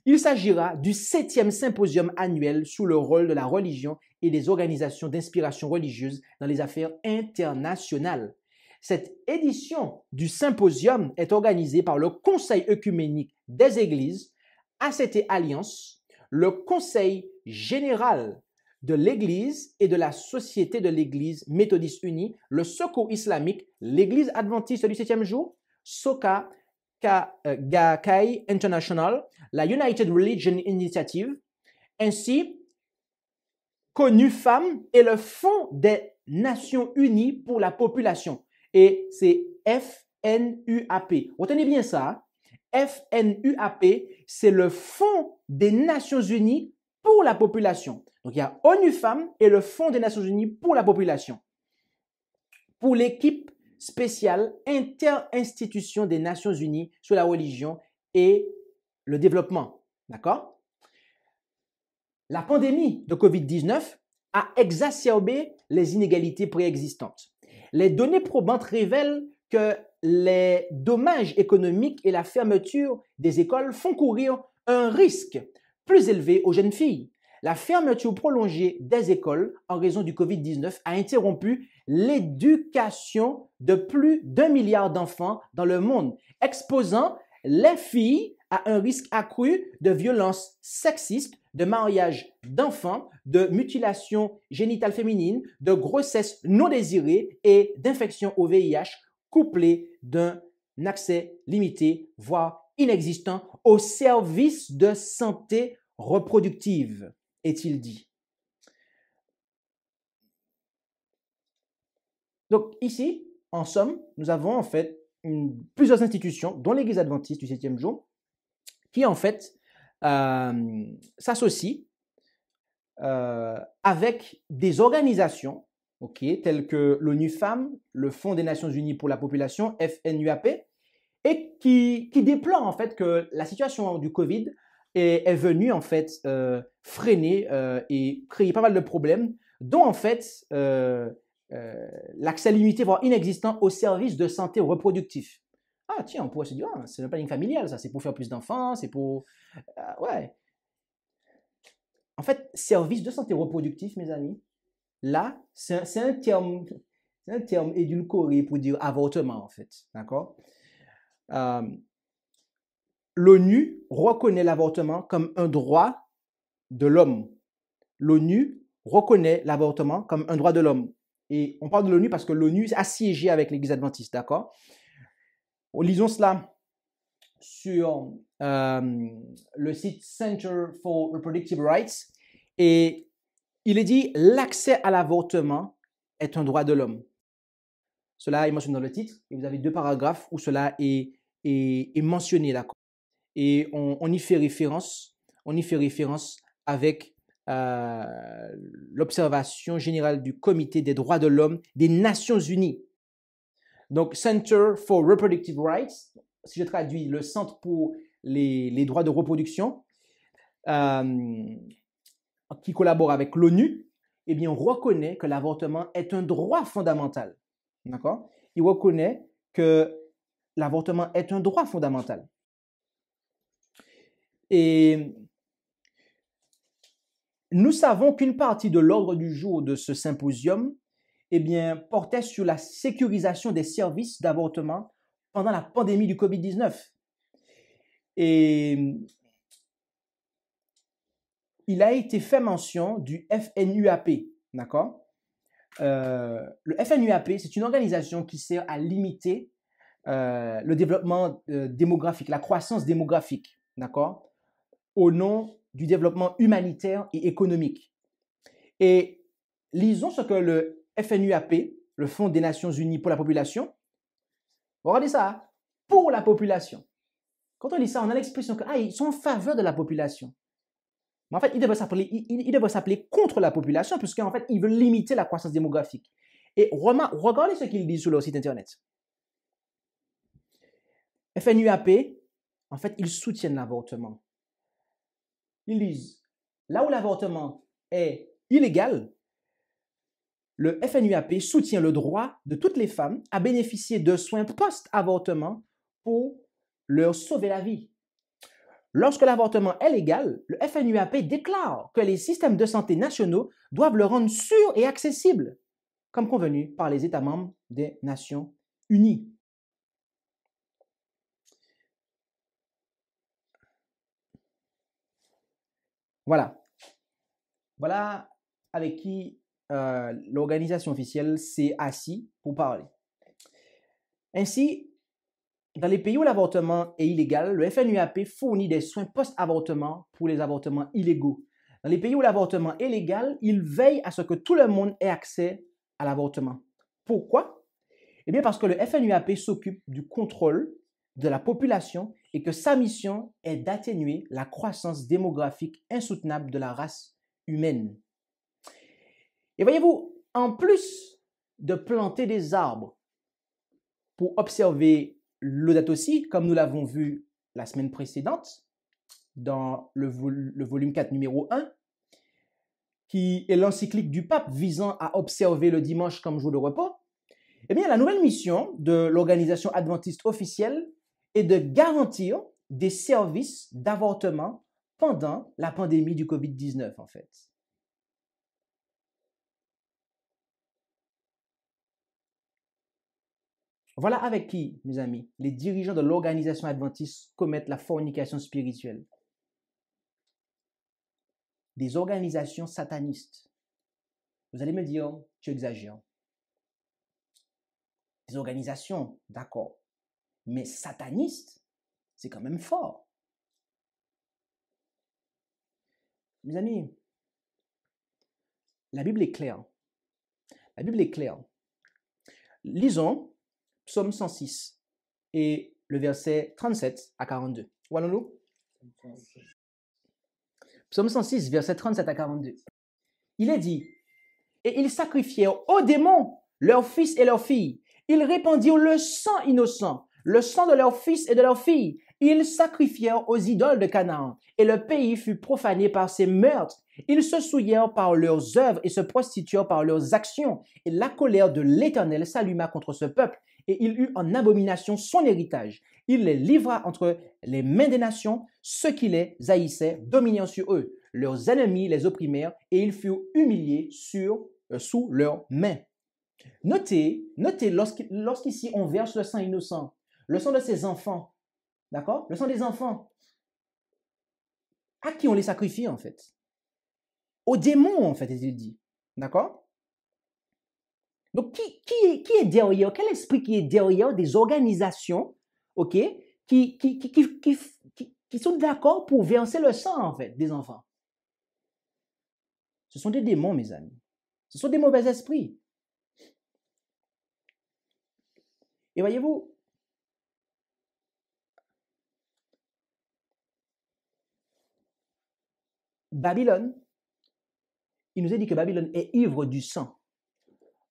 il s'agira du 7e symposium annuel sur le rôle de la religion et des organisations d'inspiration religieuse dans les affaires internationales. Cette édition du symposium est organisée par le Conseil œcuménique des Églises, ACT Alliance, le Conseil général de l'Église et de la Société de l'Église méthodiste unie, le Secours islamique, l'Église adventiste du 7e jour, SOCA, Gakkai International, la United Religion Initiative, ainsi qu'ONU Femmes et le Fonds des Nations Unies pour la population. Et c'est FNUAP. Retenez bien ça. FNUAP, c'est le Fonds des Nations Unies pour la population. Donc, il y a ONU Femmes et le Fonds des Nations Unies pour la population. Pour l'équipe spéciale Interinstitution des Nations Unies sur la religion et le développement. D'accord? La pandémie de COVID-19 a exacerbé les inégalités préexistantes. Les données probantes révèlent que les dommages économiques et la fermeture des écoles font courir un risque plus élevé aux jeunes filles. La fermeture prolongée des écoles en raison du COVID-19 a interrompu l'éducation de plus d'1 milliard d'enfants dans le monde, exposant les filles à un risque accru de violences sexistes, de mariage d'enfants, de mutilation génitale féminine, de grossesse non désirée et d'infection au VIH, couplées d'un accès limité, voire inexistant, aux services de santé reproductive, est-il dit. Donc ici, en somme, nous avons en fait plusieurs institutions, dont l'Église adventiste du 7e jour, qui en fait s'associent avec des organisations telles que l'ONU Femmes, le Fonds des Nations Unies pour la population, FNUAP, et qui déplorent en fait que la situation du Covid est venue en fait freiner et créer pas mal de problèmes, dont en fait l'accès limité, voire inexistant, aux services de santé reproductif. Ah tiens, on pourrait se dire, c'est le planning familial, ça, c'est pour faire plus d'enfants, c'est pour... ouais. En fait, service de santé reproductive, mes amis, là, c'est un terme édulcoré pour dire avortement, en fait. D'accord? L'ONU reconnaît l'avortement comme un droit de l'homme. L'ONU reconnaît l'avortement comme un droit de l'homme. Et on parle de l'ONU parce que l'ONU est assiégée avec l'Église adventiste, d'accord? Lisons cela sur le site Center for Reproductive Rights. Et il est dit, l'accès à l'avortement est un droit de l'homme. Cela est mentionné dans le titre, et vous avez 2 paragraphes où cela est mentionné, d'accord? Et on y fait référence avec l'observation générale du Comité des droits de l'homme des Nations Unies. Donc, Center for Reproductive Rights, si je traduis, le Centre pour les droits de reproduction, qui collabore avec l'ONU, eh bien, on reconnaît que l'avortement est un droit fondamental. D'accord? Il reconnaît que l'avortement est un droit fondamental. Et nous savons qu'une partie de l'ordre du jour de ce symposium, eh bien, portait sur la sécurisation des services d'avortement pendant la pandémie du COVID-19. Et il a été fait mention du FNUAP, d'accord? Le FNUAP, c'est une organisation qui sert à limiter le développement démographique, la croissance démographique, d'accord? Au nom du développement humanitaire et économique. Et lisons ce que le FNUAP, le Fonds des Nations Unies pour la population, regardez ça, pour la population. Quand on lit ça, on a l'expression qu'ils sont en faveur de la population. Mais en fait, il devrait s'appeler contre la population, puisqu'en fait, ils veulent limiter la croissance démographique. Et regardez ce qu'ils disent sur leur site internet. FNUAP, en fait, ils soutiennent l'avortement. Ils disent, là où l'avortement est illégal, le FNUAP soutient le droit de toutes les femmes à bénéficier de soins post-avortement pour leur sauver la vie. Lorsque l'avortement est légal, le FNUAP déclare que les systèmes de santé nationaux doivent le rendre sûr et accessible, comme convenu par les États membres des Nations Unies. Voilà. Voilà avec qui l'organisation officielle s'est assise pour parler. Ainsi, dans les pays où l'avortement est illégal, le FNUAP fournit des soins post-avortement pour les avortements illégaux. Dans les pays où l'avortement est légal, il veille à ce que tout le monde ait accès à l'avortement. Pourquoi? Eh bien parce que le FNUAP s'occupe du contrôle de la population et que sa mission est d'atténuer la croissance démographique insoutenable de la race humaine. Et voyez-vous, en plus de planter des arbres pour observer Laudato Si, comme nous l'avons vu la semaine précédente, dans le volume 4, numéro 1, qui est l'encyclique du pape visant à observer le dimanche comme jour de repos, eh bien, la nouvelle mission de l'organisation adventiste officielle est de garantir des services d'avortement pendant la pandémie du COVID-19, en fait. Voilà avec qui, mes amis, les dirigeants de l'organisation adventiste commettent la fornication spirituelle. Des organisations satanistes. Vous allez me dire, tu exagères. Des organisations, d'accord. Mais satanistes, c'est quand même fort. Mes amis, la Bible est claire. La Bible est claire. Lisons Psaume 106 et le verset 37 à 42. Où allons-nous? Psaume 106, verset 37 à 42. Il est dit, « Et ils sacrifièrent aux démons leurs fils et leurs filles. Ils répandirent le sang innocent, le sang de leurs fils et de leurs filles. Ils sacrifièrent aux idoles de Canaan, et le pays fut profané par ces meurtres. Ils se souillèrent par leurs œuvres et se prostituèrent par leurs actions. Et la colère de l'Éternel s'alluma contre ce peuple, et il eut en abomination son héritage. Il les livra entre les mains des nations, ceux qui les haïssaient, dominant sur eux. leurs ennemis les opprimèrent et ils furent humiliés sous leurs mains. Notez lorsqu'ici on verse le sang innocent, le sang de ses enfants, d'accord? Le sang des enfants, à qui on les sacrifie en fait? Aux démons en fait, il dit, d'accord? Donc qui est derrière, quel esprit qui est derrière des organisations, ok, qui sont d'accord pour verser le sang en fait des enfants? Ce sont des démons, mes amis. Ce sont des mauvais esprits. Et voyez-vous, Babylone, il nous est dit que Babylone est ivre du sang.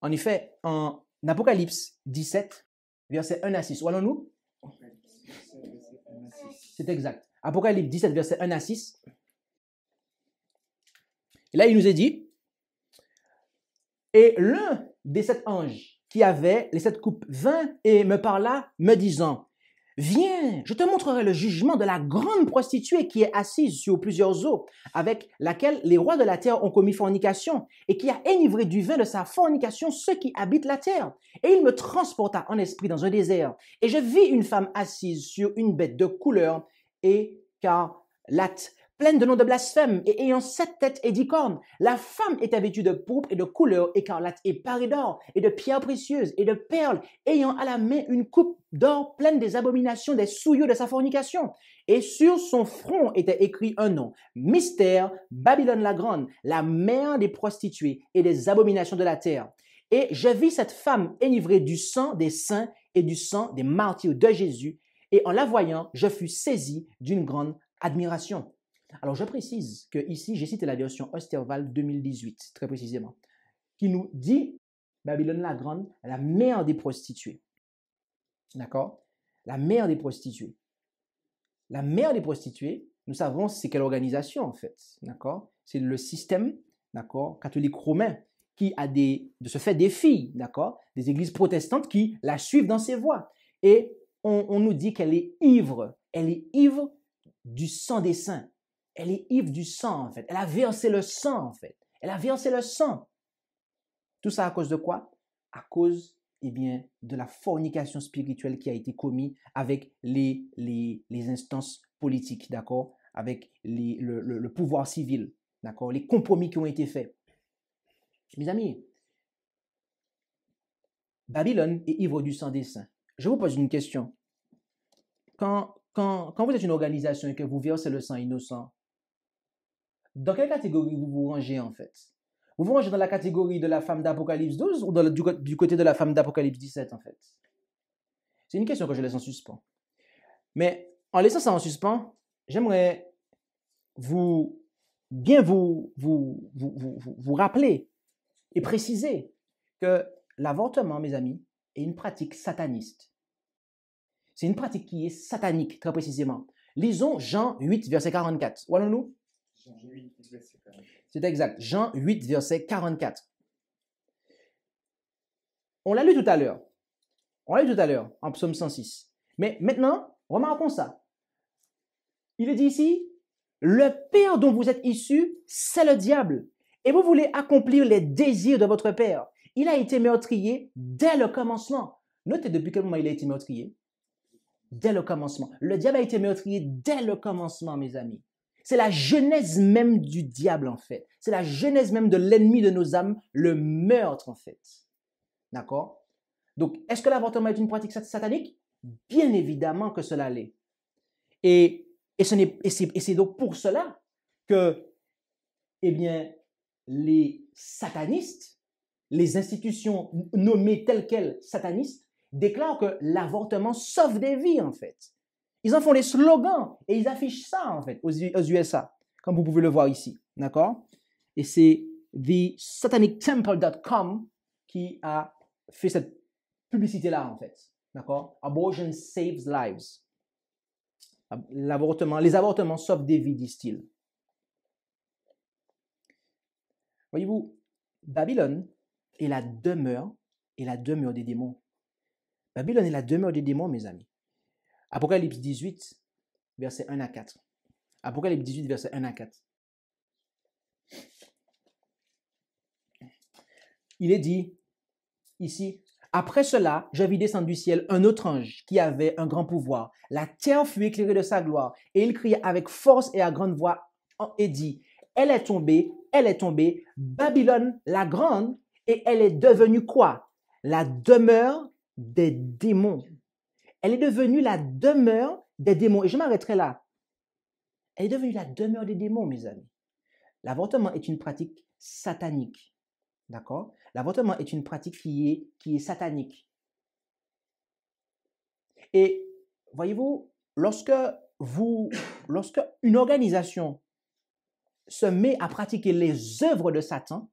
En effet, en Apocalypse 17, versets 1 à 6, où allons-nous? C'est exact. Apocalypse 17, versets 1 à 6. Et là, il nous est dit, et l'un des 7 anges qui avait les 7 coupes vint et me parla, me disant, viens, je te montrerai le jugement de la grande prostituée qui est assise sur plusieurs eaux, avec laquelle les rois de la terre ont commis fornication, et qui a enivré du vin de sa fornication ceux qui habitent la terre. Et il me transporta en esprit dans un désert, et je vis une femme assise sur une bête de couleur écarlate, pleine de noms de blasphème, et ayant 7 têtes et 10 cornes. La femme était vêtue de pourpre et de couleur écarlate et parée d'or, et de pierres précieuses, et de perles, ayant à la main une coupe d'or pleine des abominations des souillures de sa fornication. Et sur son front était écrit un nom, Mystère, Babylone la grande, la mère des prostituées et des abominations de la terre. Et je vis cette femme enivrée du sang des saints et du sang des martyrs de Jésus, et en la voyant, je fus saisi d'une grande admiration. Alors, je précise que ici, j'ai cité la version Osterwald 2018, très précisément, qui nous dit Babylone la grande, la mère des prostituées. D'accord? La mère des prostituées. La mère des prostituées, nous savons c'est quelle organisation en fait. D'accord? C'est le système, d'accord, catholique romain qui a de ce fait des filles, d'accord, des églises protestantes qui la suivent dans ses voies. Et on nous dit qu'elle est ivre. Elle est ivre du sang des saints. Elle est ivre du sang, en fait. Elle a versé le sang, en fait. Elle a versé le sang. Tout ça à cause de quoi? À cause, eh bien, de la fornication spirituelle qui a été commise avec les instances politiques, d'accord? Avec le pouvoir civil, d'accord? Les compromis qui ont été faits. Mes amis, Babylone est ivre du sang des saints. Je vous pose une question. Quand vous êtes une organisation et que vous versez le sang innocent, dans quelle catégorie vous vous rangez en fait? Vous vous rangez dans la catégorie de la femme d'Apocalypse 12 ou du côté de la femme d'Apocalypse 17 en fait? C'est une question que je laisse en suspens. Mais en laissant ça en suspens, j'aimerais vous rappeler et préciser que l'avortement, mes amis, est une pratique sataniste. C'est une pratique qui est satanique, très précisément. Lisons Jean 8, verset 44. Où allons-nous? Jean 8, verset 44. C'est exact. Jean 8, verset 44. On l'a lu tout à l'heure. En psaume 106. Mais maintenant, remarquons ça. Il est dit ici, le père dont vous êtes issus, c'est le diable. Et vous voulez accomplir les désirs de votre père. Il a été meurtrier dès le commencement. Notez depuis quel moment il a été meurtrier. Dès le commencement. Le diable a été meurtrier dès le commencement, mes amis. C'est la genèse même du diable, en fait. C'est la genèse même de l'ennemi de nos âmes, le meurtre, en fait. D'accord? Donc, est-ce que l'avortement est une pratique satanique? Bien évidemment que cela l'est. Et c'est donc pour cela que, eh bien, les satanistes, les institutions nommées telles quelles satanistes, déclarent que l'avortement sauve des vies, en fait. Ils en font des slogans et ils affichent ça, en fait, aux USA, comme vous pouvez le voir ici. D'accord? Et c'est thesatanictemple.com qui a fait cette publicité-là, en fait. D'accord? Abortion saves lives. Les avortements sauvent des vies, disent-ils. Voyez-vous, Babylone est la demeure des démons. Babylone est la demeure des démons, mes amis. Apocalypse 18, verset 1 à 4. Apocalypse 18, verset 1 à 4. Il est dit ici, après cela, je vis descendre du ciel un autre ange qui avait un grand pouvoir. La terre fut éclairée de sa gloire et il cria avec force et à grande voix et dit, elle est tombée, Babylone la grande, et elle est devenue quoi? La demeure des démons. Elle est devenue la demeure des démons. Et je m'arrêterai là. Elle est devenue la demeure des démons, mes amis. L'avortement est une pratique satanique. D'accord? L'avortement est une pratique qui est satanique. Et voyez-vous, lorsque une organisation se met à pratiquer les œuvres de Satan,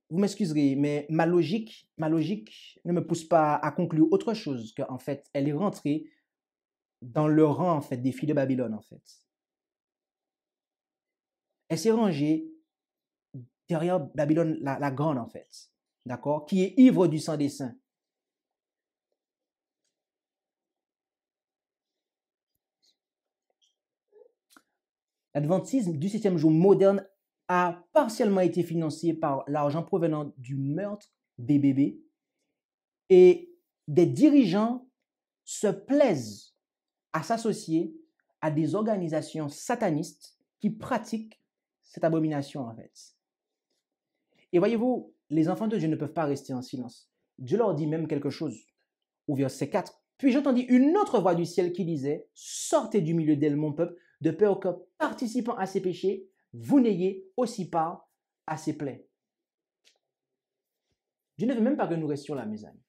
vous m'excuserez, mais ma logique ne me pousse pas à conclure autre chose qu'en fait, elle est rentrée dans le rang en fait des filles de Babylone en fait. Elle s'est rangée derrière Babylone la grande en fait, d'accord, qui est ivre du sang des saints. L'adventisme du 7e jour moderne a partiellement été financé par l'argent provenant du meurtre des bébés et des dirigeants se plaisent à s'associer à des organisations satanistes qui pratiquent cette abomination en fait. Et voyez-vous, les enfants de Dieu ne peuvent pas rester en silence. Dieu leur dit même quelque chose au verset 4. Puis j'entendis une autre voix du ciel qui disait, sortez du milieu d'elle, mon peuple, de peur que, participant à ses péchés, vous n'ayez aussi part à ses plaies. Dieu ne veut même pas que nous restions là, mes amis.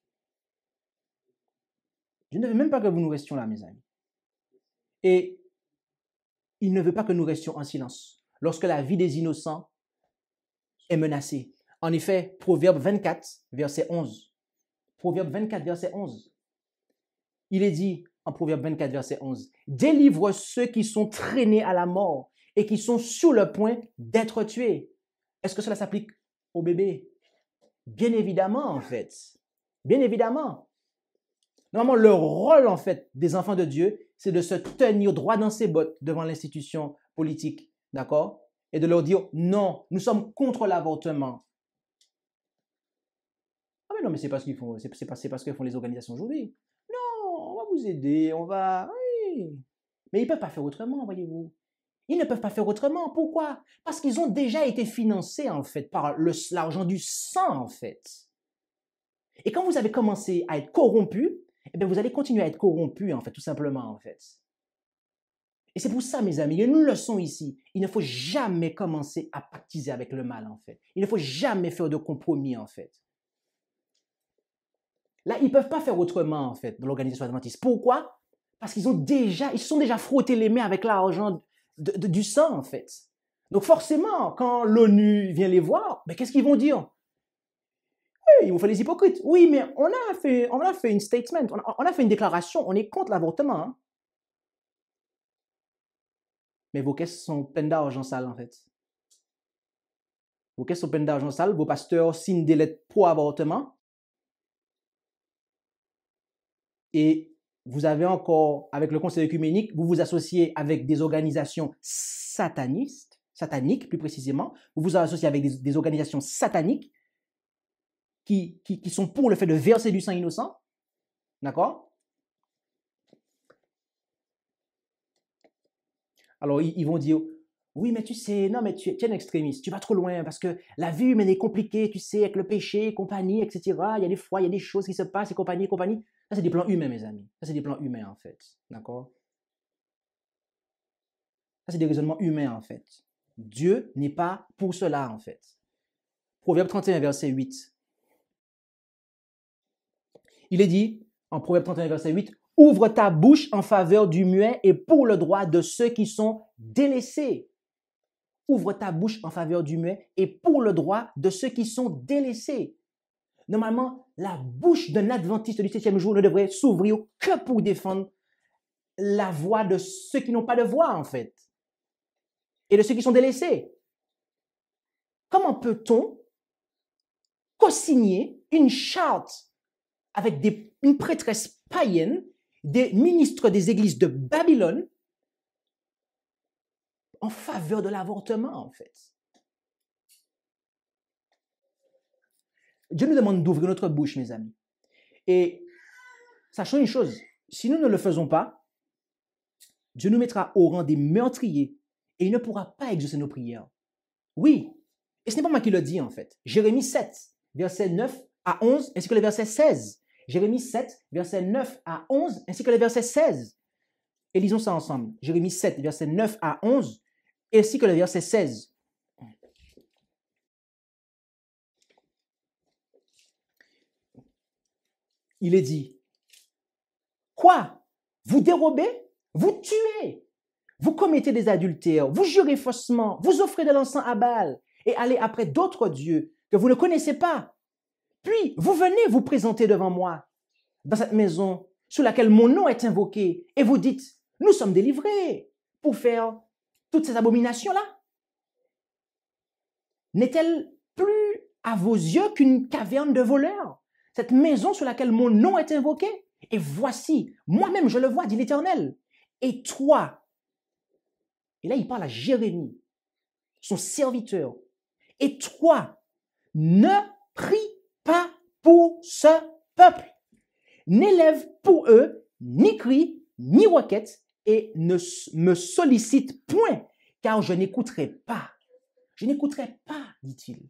Dieu ne veut même pas que nous restions là, mes amis. Et il ne veut pas que nous restions en silence lorsque la vie des innocents est menacée. En effet, Proverbe 24, verset 11. Proverbe 24, verset 11. Il est dit en Proverbe 24, verset 11, « Délivre ceux qui sont traînés à la mort et qui sont sur le point d'être tués. » Est-ce que cela s'applique aux bébés? Bien évidemment, en fait. Bien évidemment. Normalement, le rôle, en fait, des enfants de Dieu, c'est de se tenir droit dans ses bottes devant l'institution politique, d'accord? Et de leur dire, non, nous sommes contre l'avortement. Ah mais non, mais c'est pas ce qu'ils font, c'est pas ce que font les organisations aujourd'hui. Non, on va vous aider, on va... Oui. Mais ils ne peuvent pas faire autrement, voyez-vous. Ils ne peuvent pas faire autrement. Pourquoi? Parce qu'ils ont déjà été financés, en fait, par l'argent du sang, en fait. Et quand vous avez commencé à être corrompu, eh bien, vous allez continuer à être corrompu, en fait, tout simplement, en fait. Et c'est pour ça, mes amis, il y a une leçon ici. Il ne faut jamais commencer à pactiser avec le mal, en fait. Il ne faut jamais faire de compromis, en fait. Là, ils ne peuvent pas faire autrement, en fait, dans l'organisation adventiste. Pourquoi? Parce qu'ils se sont déjà frottés les mains avec l'argent du sang, en fait. Donc forcément, quand l'ONU vient les voir, ben, qu'est-ce qu'ils vont dire? Ils vont faire les hypocrites. Oui, mais on a fait une statement, on a fait une déclaration, on est contre l'avortement. Hein. Mais vos caisses sont pleines d'argent sale, en fait. Vos caisses sont pleines d'argent sale, vos pasteurs signent des lettres pro-avortement. Et vous avez encore, avec le Conseil œcuménique, vous vous associez avec des organisations sataniques plus précisément. Vous vous associez avec des organisations sataniques qui sont pour le fait de verser du sang innocent. D'accord? Alors, ils vont dire, oui, mais tu sais, non, mais tu es un extrémiste, tu vas trop loin parce que la vie humaine est compliquée, tu sais, avec le péché, compagnie, etc. Il y a des fois, il y a des choses qui se passent et compagnie. Ça, c'est des plans humains, mes amis. Ça, c'est des plans humains, en fait. D'accord? Ça, c'est des raisonnements humains, en fait. Dieu n'est pas pour cela, en fait. Proverbe 31, verset 8. Il est dit, en Proverbe 31, verset 8, « Ouvre ta bouche en faveur du muet et pour le droit de ceux qui sont délaissés. » Ouvre ta bouche en faveur du muet et pour le droit de ceux qui sont délaissés. Normalement, la bouche d'un adventiste du 7e jour ne devrait s'ouvrir que pour défendre la voix de ceux qui n'ont pas de voix, en fait, et de ceux qui sont délaissés. Comment peut-on co-signer une charte avec une prêtresse païenne, des ministres des églises de Babylone, en faveur de l'avortement, en fait? Dieu nous demande d'ouvrir notre bouche, mes amis. Et sachant une chose, si nous ne le faisons pas, Dieu nous mettra au rang des meurtriers et il ne pourra pas exaucer nos prières. Oui, et ce n'est pas moi qui le dis en fait. Jérémie 7, verset 9 à 11, ainsi que le verset 16. Jérémie 7, verset 9 à 11, ainsi que le verset 16. Et lisons ça ensemble. Jérémie 7, verset 9 à 11, ainsi que le verset 16. Il est dit, quoi? Vous dérobez? Vous tuez? Vous commettez des adultères? Vous jurez faussement? Vous offrez de l'encens à Baal et allez après d'autres dieux que vous ne connaissez pas? Puis, vous venez vous présenter devant moi dans cette maison sous laquelle mon nom est invoqué et vous dites, nous sommes délivrés pour faire toutes ces abominations-là. N'est-elle plus à vos yeux qu'une caverne de voleurs, cette maison sur laquelle mon nom est invoqué? Et voici, moi-même je le vois, dit l'Éternel. Et toi, et là il parle à Jérémie, son serviteur, et toi, ne prie pas pour ce peuple. N'élève pour eux ni cri, ni requête, et ne me sollicite point, car je n'écouterai pas. Je n'écouterai pas, dit-il.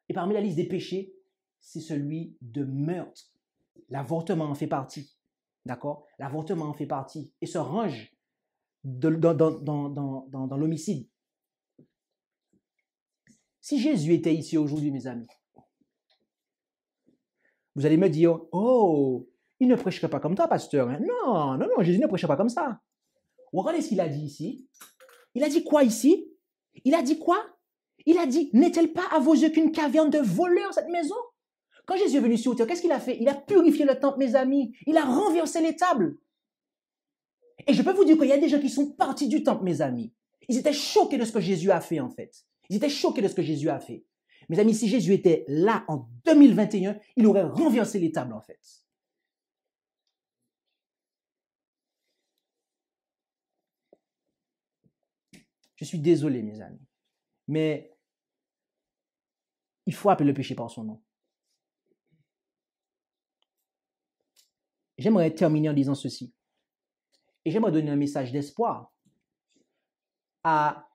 Et parmi la liste des péchés, c'est celui de meurtre. L'avortement en fait partie. D'accord? L'avortement en fait partie et se range dans l'homicide. Si Jésus était ici aujourd'hui, mes amis, vous allez me dire, oh, il ne prêcherait pas comme toi, pasteur. Non, non, non, Jésus ne prêcherait pas comme ça. Regardez ce qu'il a dit ici. Il a dit quoi ici? Il a dit quoi? Il a dit, n'est-elle pas à vos yeux qu'une caverne de voleurs, cette maison? Quand Jésus est venu sur terre, qu'est-ce qu'il a fait? Il a purifié le temple, mes amis. Il a renversé les tables. Et je peux vous dire qu'il y a des gens qui sont partis du temple, mes amis. Ils étaient choqués de ce que Jésus a fait, en fait. Ils étaient choqués de ce que Jésus a fait. Mes amis, si Jésus était là en 2021, il aurait renversé les tables, en fait. Je suis désolé, mes amis. Mais il faut appeler le péché par son nom. J'aimerais terminer en disant ceci. Et j'aimerais donner un message d'espoir à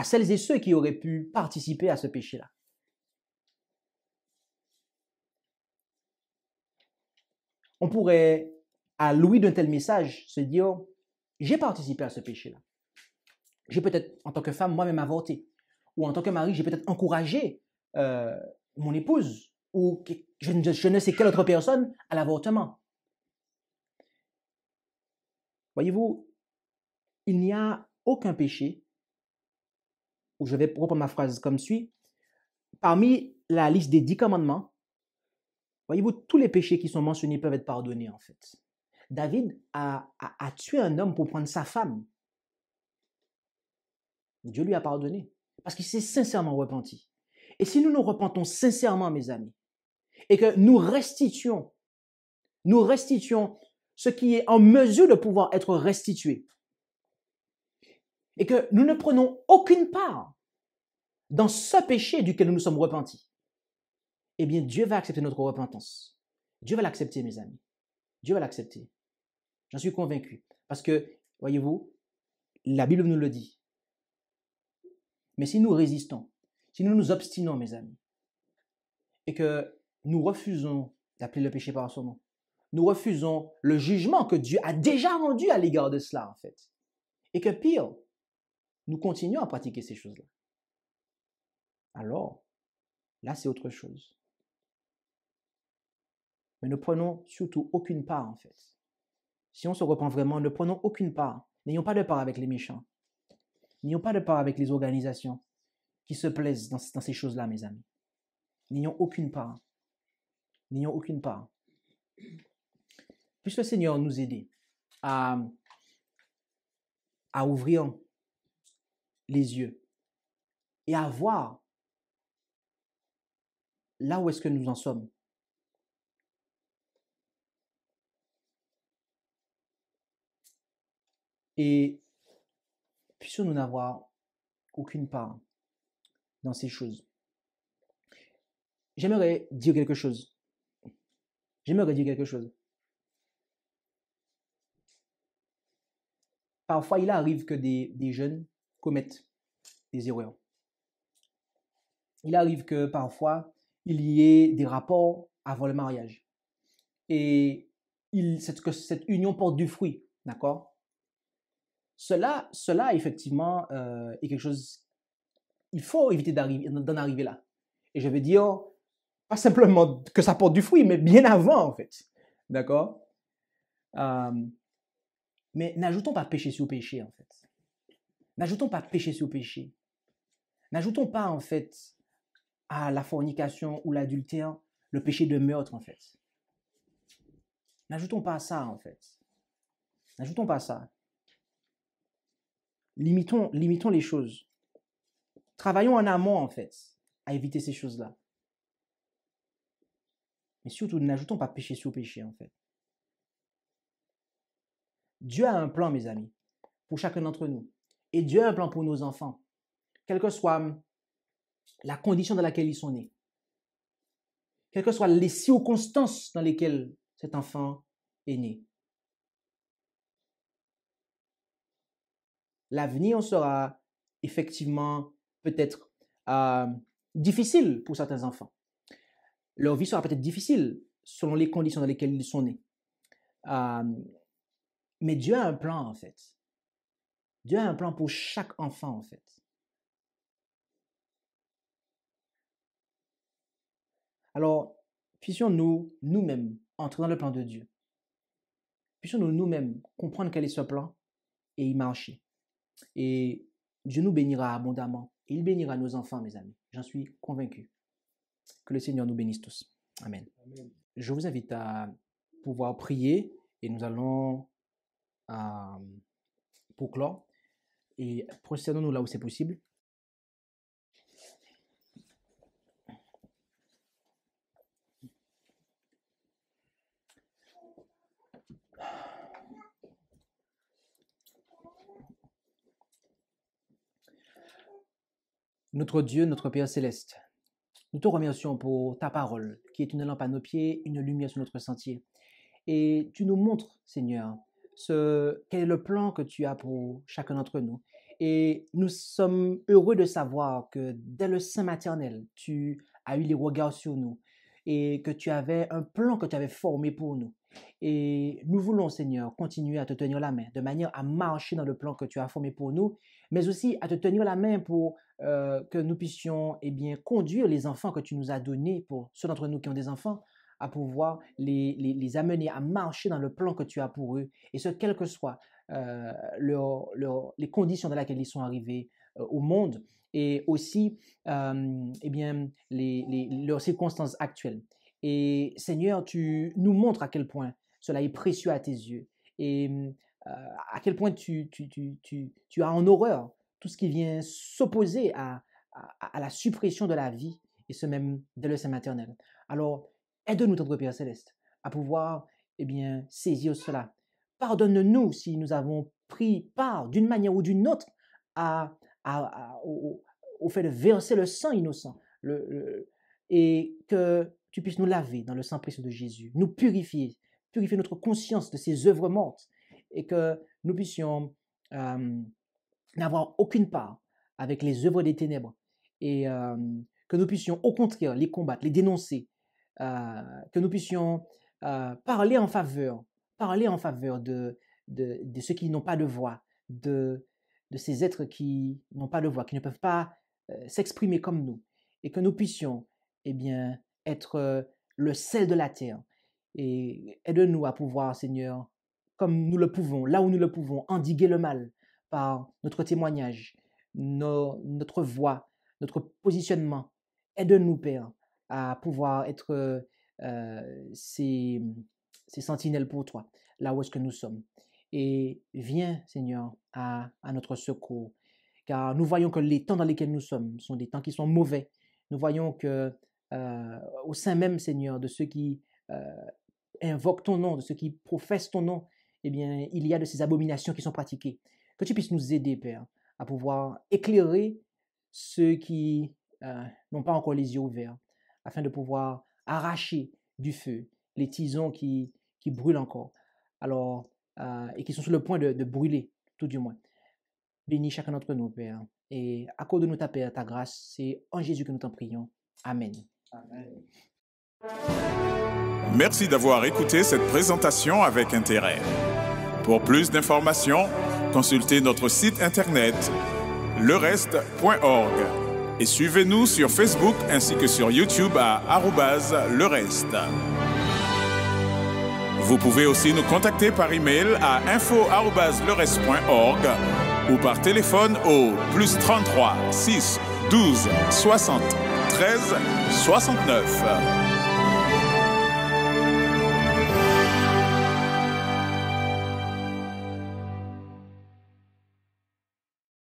celles et ceux qui auraient pu participer à ce péché-là. On pourrait, à l'ouïe d'un tel message, se dire, j'ai participé à ce péché-là. J'ai peut-être, en tant que femme, moi-même avorté. Ou en tant que mari, j'ai peut-être encouragé mon épouse ou je ne sais quelle autre personne à l'avortement. Voyez-vous, il n'y a aucun péché, ou je vais reprendre ma phrase comme suit, parmi la liste des 10 commandements, voyez-vous, tous les péchés qui sont mentionnés peuvent être pardonnés en fait. David a tué un homme pour prendre sa femme. Dieu lui a pardonné parce qu'il s'est sincèrement repenti. Et si nous nous repentons sincèrement, mes amis, et que nous restituions ce qui est en mesure de pouvoir être restitué, et que nous ne prenons aucune part dans ce péché duquel nous nous sommes repentis, eh bien Dieu va accepter notre repentance. Dieu va l'accepter, mes amis. Dieu va l'accepter. J'en suis convaincu. Parce que, voyez-vous, la Bible nous le dit. Mais si nous résistons, si nous nous obstinons, mes amis, et que nous refusons d'appeler le péché par son nom, nous refusons le jugement que Dieu a déjà rendu à l'égard de cela, en fait, et que pire, nous continuons à pratiquer ces choses-là, alors, là, c'est autre chose. Mais ne prenons surtout aucune part, en fait. Si on se repent vraiment, ne prenons aucune part. N'ayons pas de part avec les méchants. N'ayons pas de part avec les organisations qui se plaisent dans ces choses-là, mes amis. N'ayons aucune part. N'ayons aucune part. Puisse le Seigneur nous aider à ouvrir les yeux et à voir là où est-ce que nous en sommes. Et puissions-nous n'avoir aucune part dans ces choses. J'aimerais dire quelque chose. J'aimerais dire quelque chose. Parfois, il arrive que des jeunes commettent des erreurs. Il arrive que parfois, il y ait des rapports avant le mariage. Et que cette union porte du fruit, d'accord? Cela, effectivement, est quelque chose, il faut éviter d'en arriver là. Et je veux dire, pas simplement que ça porte du fruit, mais bien avant, en fait. D'accord? Mais n'ajoutons pas péché sur péché, en fait. N'ajoutons pas péché sur péché. N'ajoutons pas, en fait, à la fornication ou l'adultère, le péché de meurtre, en fait. N'ajoutons pas à ça, en fait. N'ajoutons pas ça. Limitons les choses. Travaillons en amont, en fait, à éviter ces choses-là. Mais surtout, n'ajoutons pas péché sur péché, en fait. Dieu a un plan, mes amis, pour chacun d'entre nous. Et Dieu a un plan pour nos enfants, quelle que soit la condition dans laquelle ils sont nés, quelles que soient les circonstances dans lesquelles cet enfant est né. L'avenir sera effectivement peut-être difficile pour certains enfants. Leur vie sera peut-être difficile selon les conditions dans lesquelles ils sont nés. Mais Dieu a un plan, en fait. Dieu a un plan pour chaque enfant, en fait. Alors, puissions-nous, nous-mêmes, entrer dans le plan de Dieu. Puissions-nous, nous-mêmes, comprendre quel est ce plan et y marcher. Et Dieu nous bénira abondamment. Et il bénira nos enfants, mes amis. J'en suis convaincu. Que le Seigneur nous bénisse tous. Amen. Amen. Je vous invite à pouvoir prier et nous allons pour clore. Et procédons-nous là où c'est possible. Notre Dieu, notre Père céleste, nous te remercions pour ta parole, qui est une lampe à nos pieds, une lumière sur notre sentier. Et tu nous montres, Seigneur, quel est le plan que tu as pour chacun d'entre nous. Et nous sommes heureux de savoir que dès le sein maternel, tu as eu les regards sur nous et que tu avais un plan que tu avais formé pour nous. Et nous voulons, Seigneur, continuer à te tenir la main, de manière à marcher dans le plan que tu as formé pour nous, mais aussi à te tenir la main pour que nous puissions conduire les enfants que tu nous as donnés, pour ceux d'entre nous qui ont des enfants, à pouvoir les amener à marcher dans le plan que tu as pour eux, et ce, quelles que soient les conditions dans lesquelles ils sont arrivés au monde, et aussi leurs circonstances actuelles. Et Seigneur, tu nous montres à quel point cela est précieux à tes yeux, et à quel point tu as en horreur tout ce qui vient s'opposer à la suppression de la vie, et ce même dès le sein maternel. Alors, aide-nous, notre Père céleste, à pouvoir saisir cela. Pardonne-nous si nous avons pris part d'une manière ou d'une autre au fait de verser le sang innocent, et que tu puisses nous laver dans le sang précieux de Jésus, nous purifier notre conscience de ces œuvres mortes, et que nous puissions n'avoir aucune part avec les œuvres des ténèbres, et que nous puissions au contraire les combattre, les dénoncer, que nous puissions parler en faveur de ceux qui n'ont pas de voix, de ces êtres qui n'ont pas de voix, qui ne peuvent pas s'exprimer comme nous, et que nous puissions être le sel de la terre. Et aide-nous à pouvoir, Seigneur, comme nous le pouvons, là où nous le pouvons, endiguer le mal par notre témoignage, notre voix, notre positionnement. Aide-nous, Père, à pouvoir être ces sentinelles pour toi, là où est-ce que nous sommes. Et viens, Seigneur, à notre secours, car nous voyons que les temps dans lesquels nous sommes sont des temps qui sont mauvais. Nous voyons que au sein même, Seigneur, de ceux qui invoquent ton nom, de ceux qui professent ton nom, il y a de ces abominations qui sont pratiquées. Que tu puisses nous aider, Père, à pouvoir éclairer ceux qui n'ont pas encore les yeux ouverts, afin de pouvoir arracher du feu les tisons qui brûlent encore, alors, et qui sont sur le point de brûler, tout du moins. Bénis chacun d'entre nous, Père, et accorde-nous ta paix, ta grâce. C'est en Jésus que nous t'en prions. Amen. Amen. Merci d'avoir écouté cette présentation avec intérêt. Pour plus d'informations, consultez notre site internet lereste.org et suivez-nous sur Facebook ainsi que sur YouTube à @lereste. Vous pouvez aussi nous contacter par email à info@lereste.org ou par téléphone au +33 6 12 60 13 69.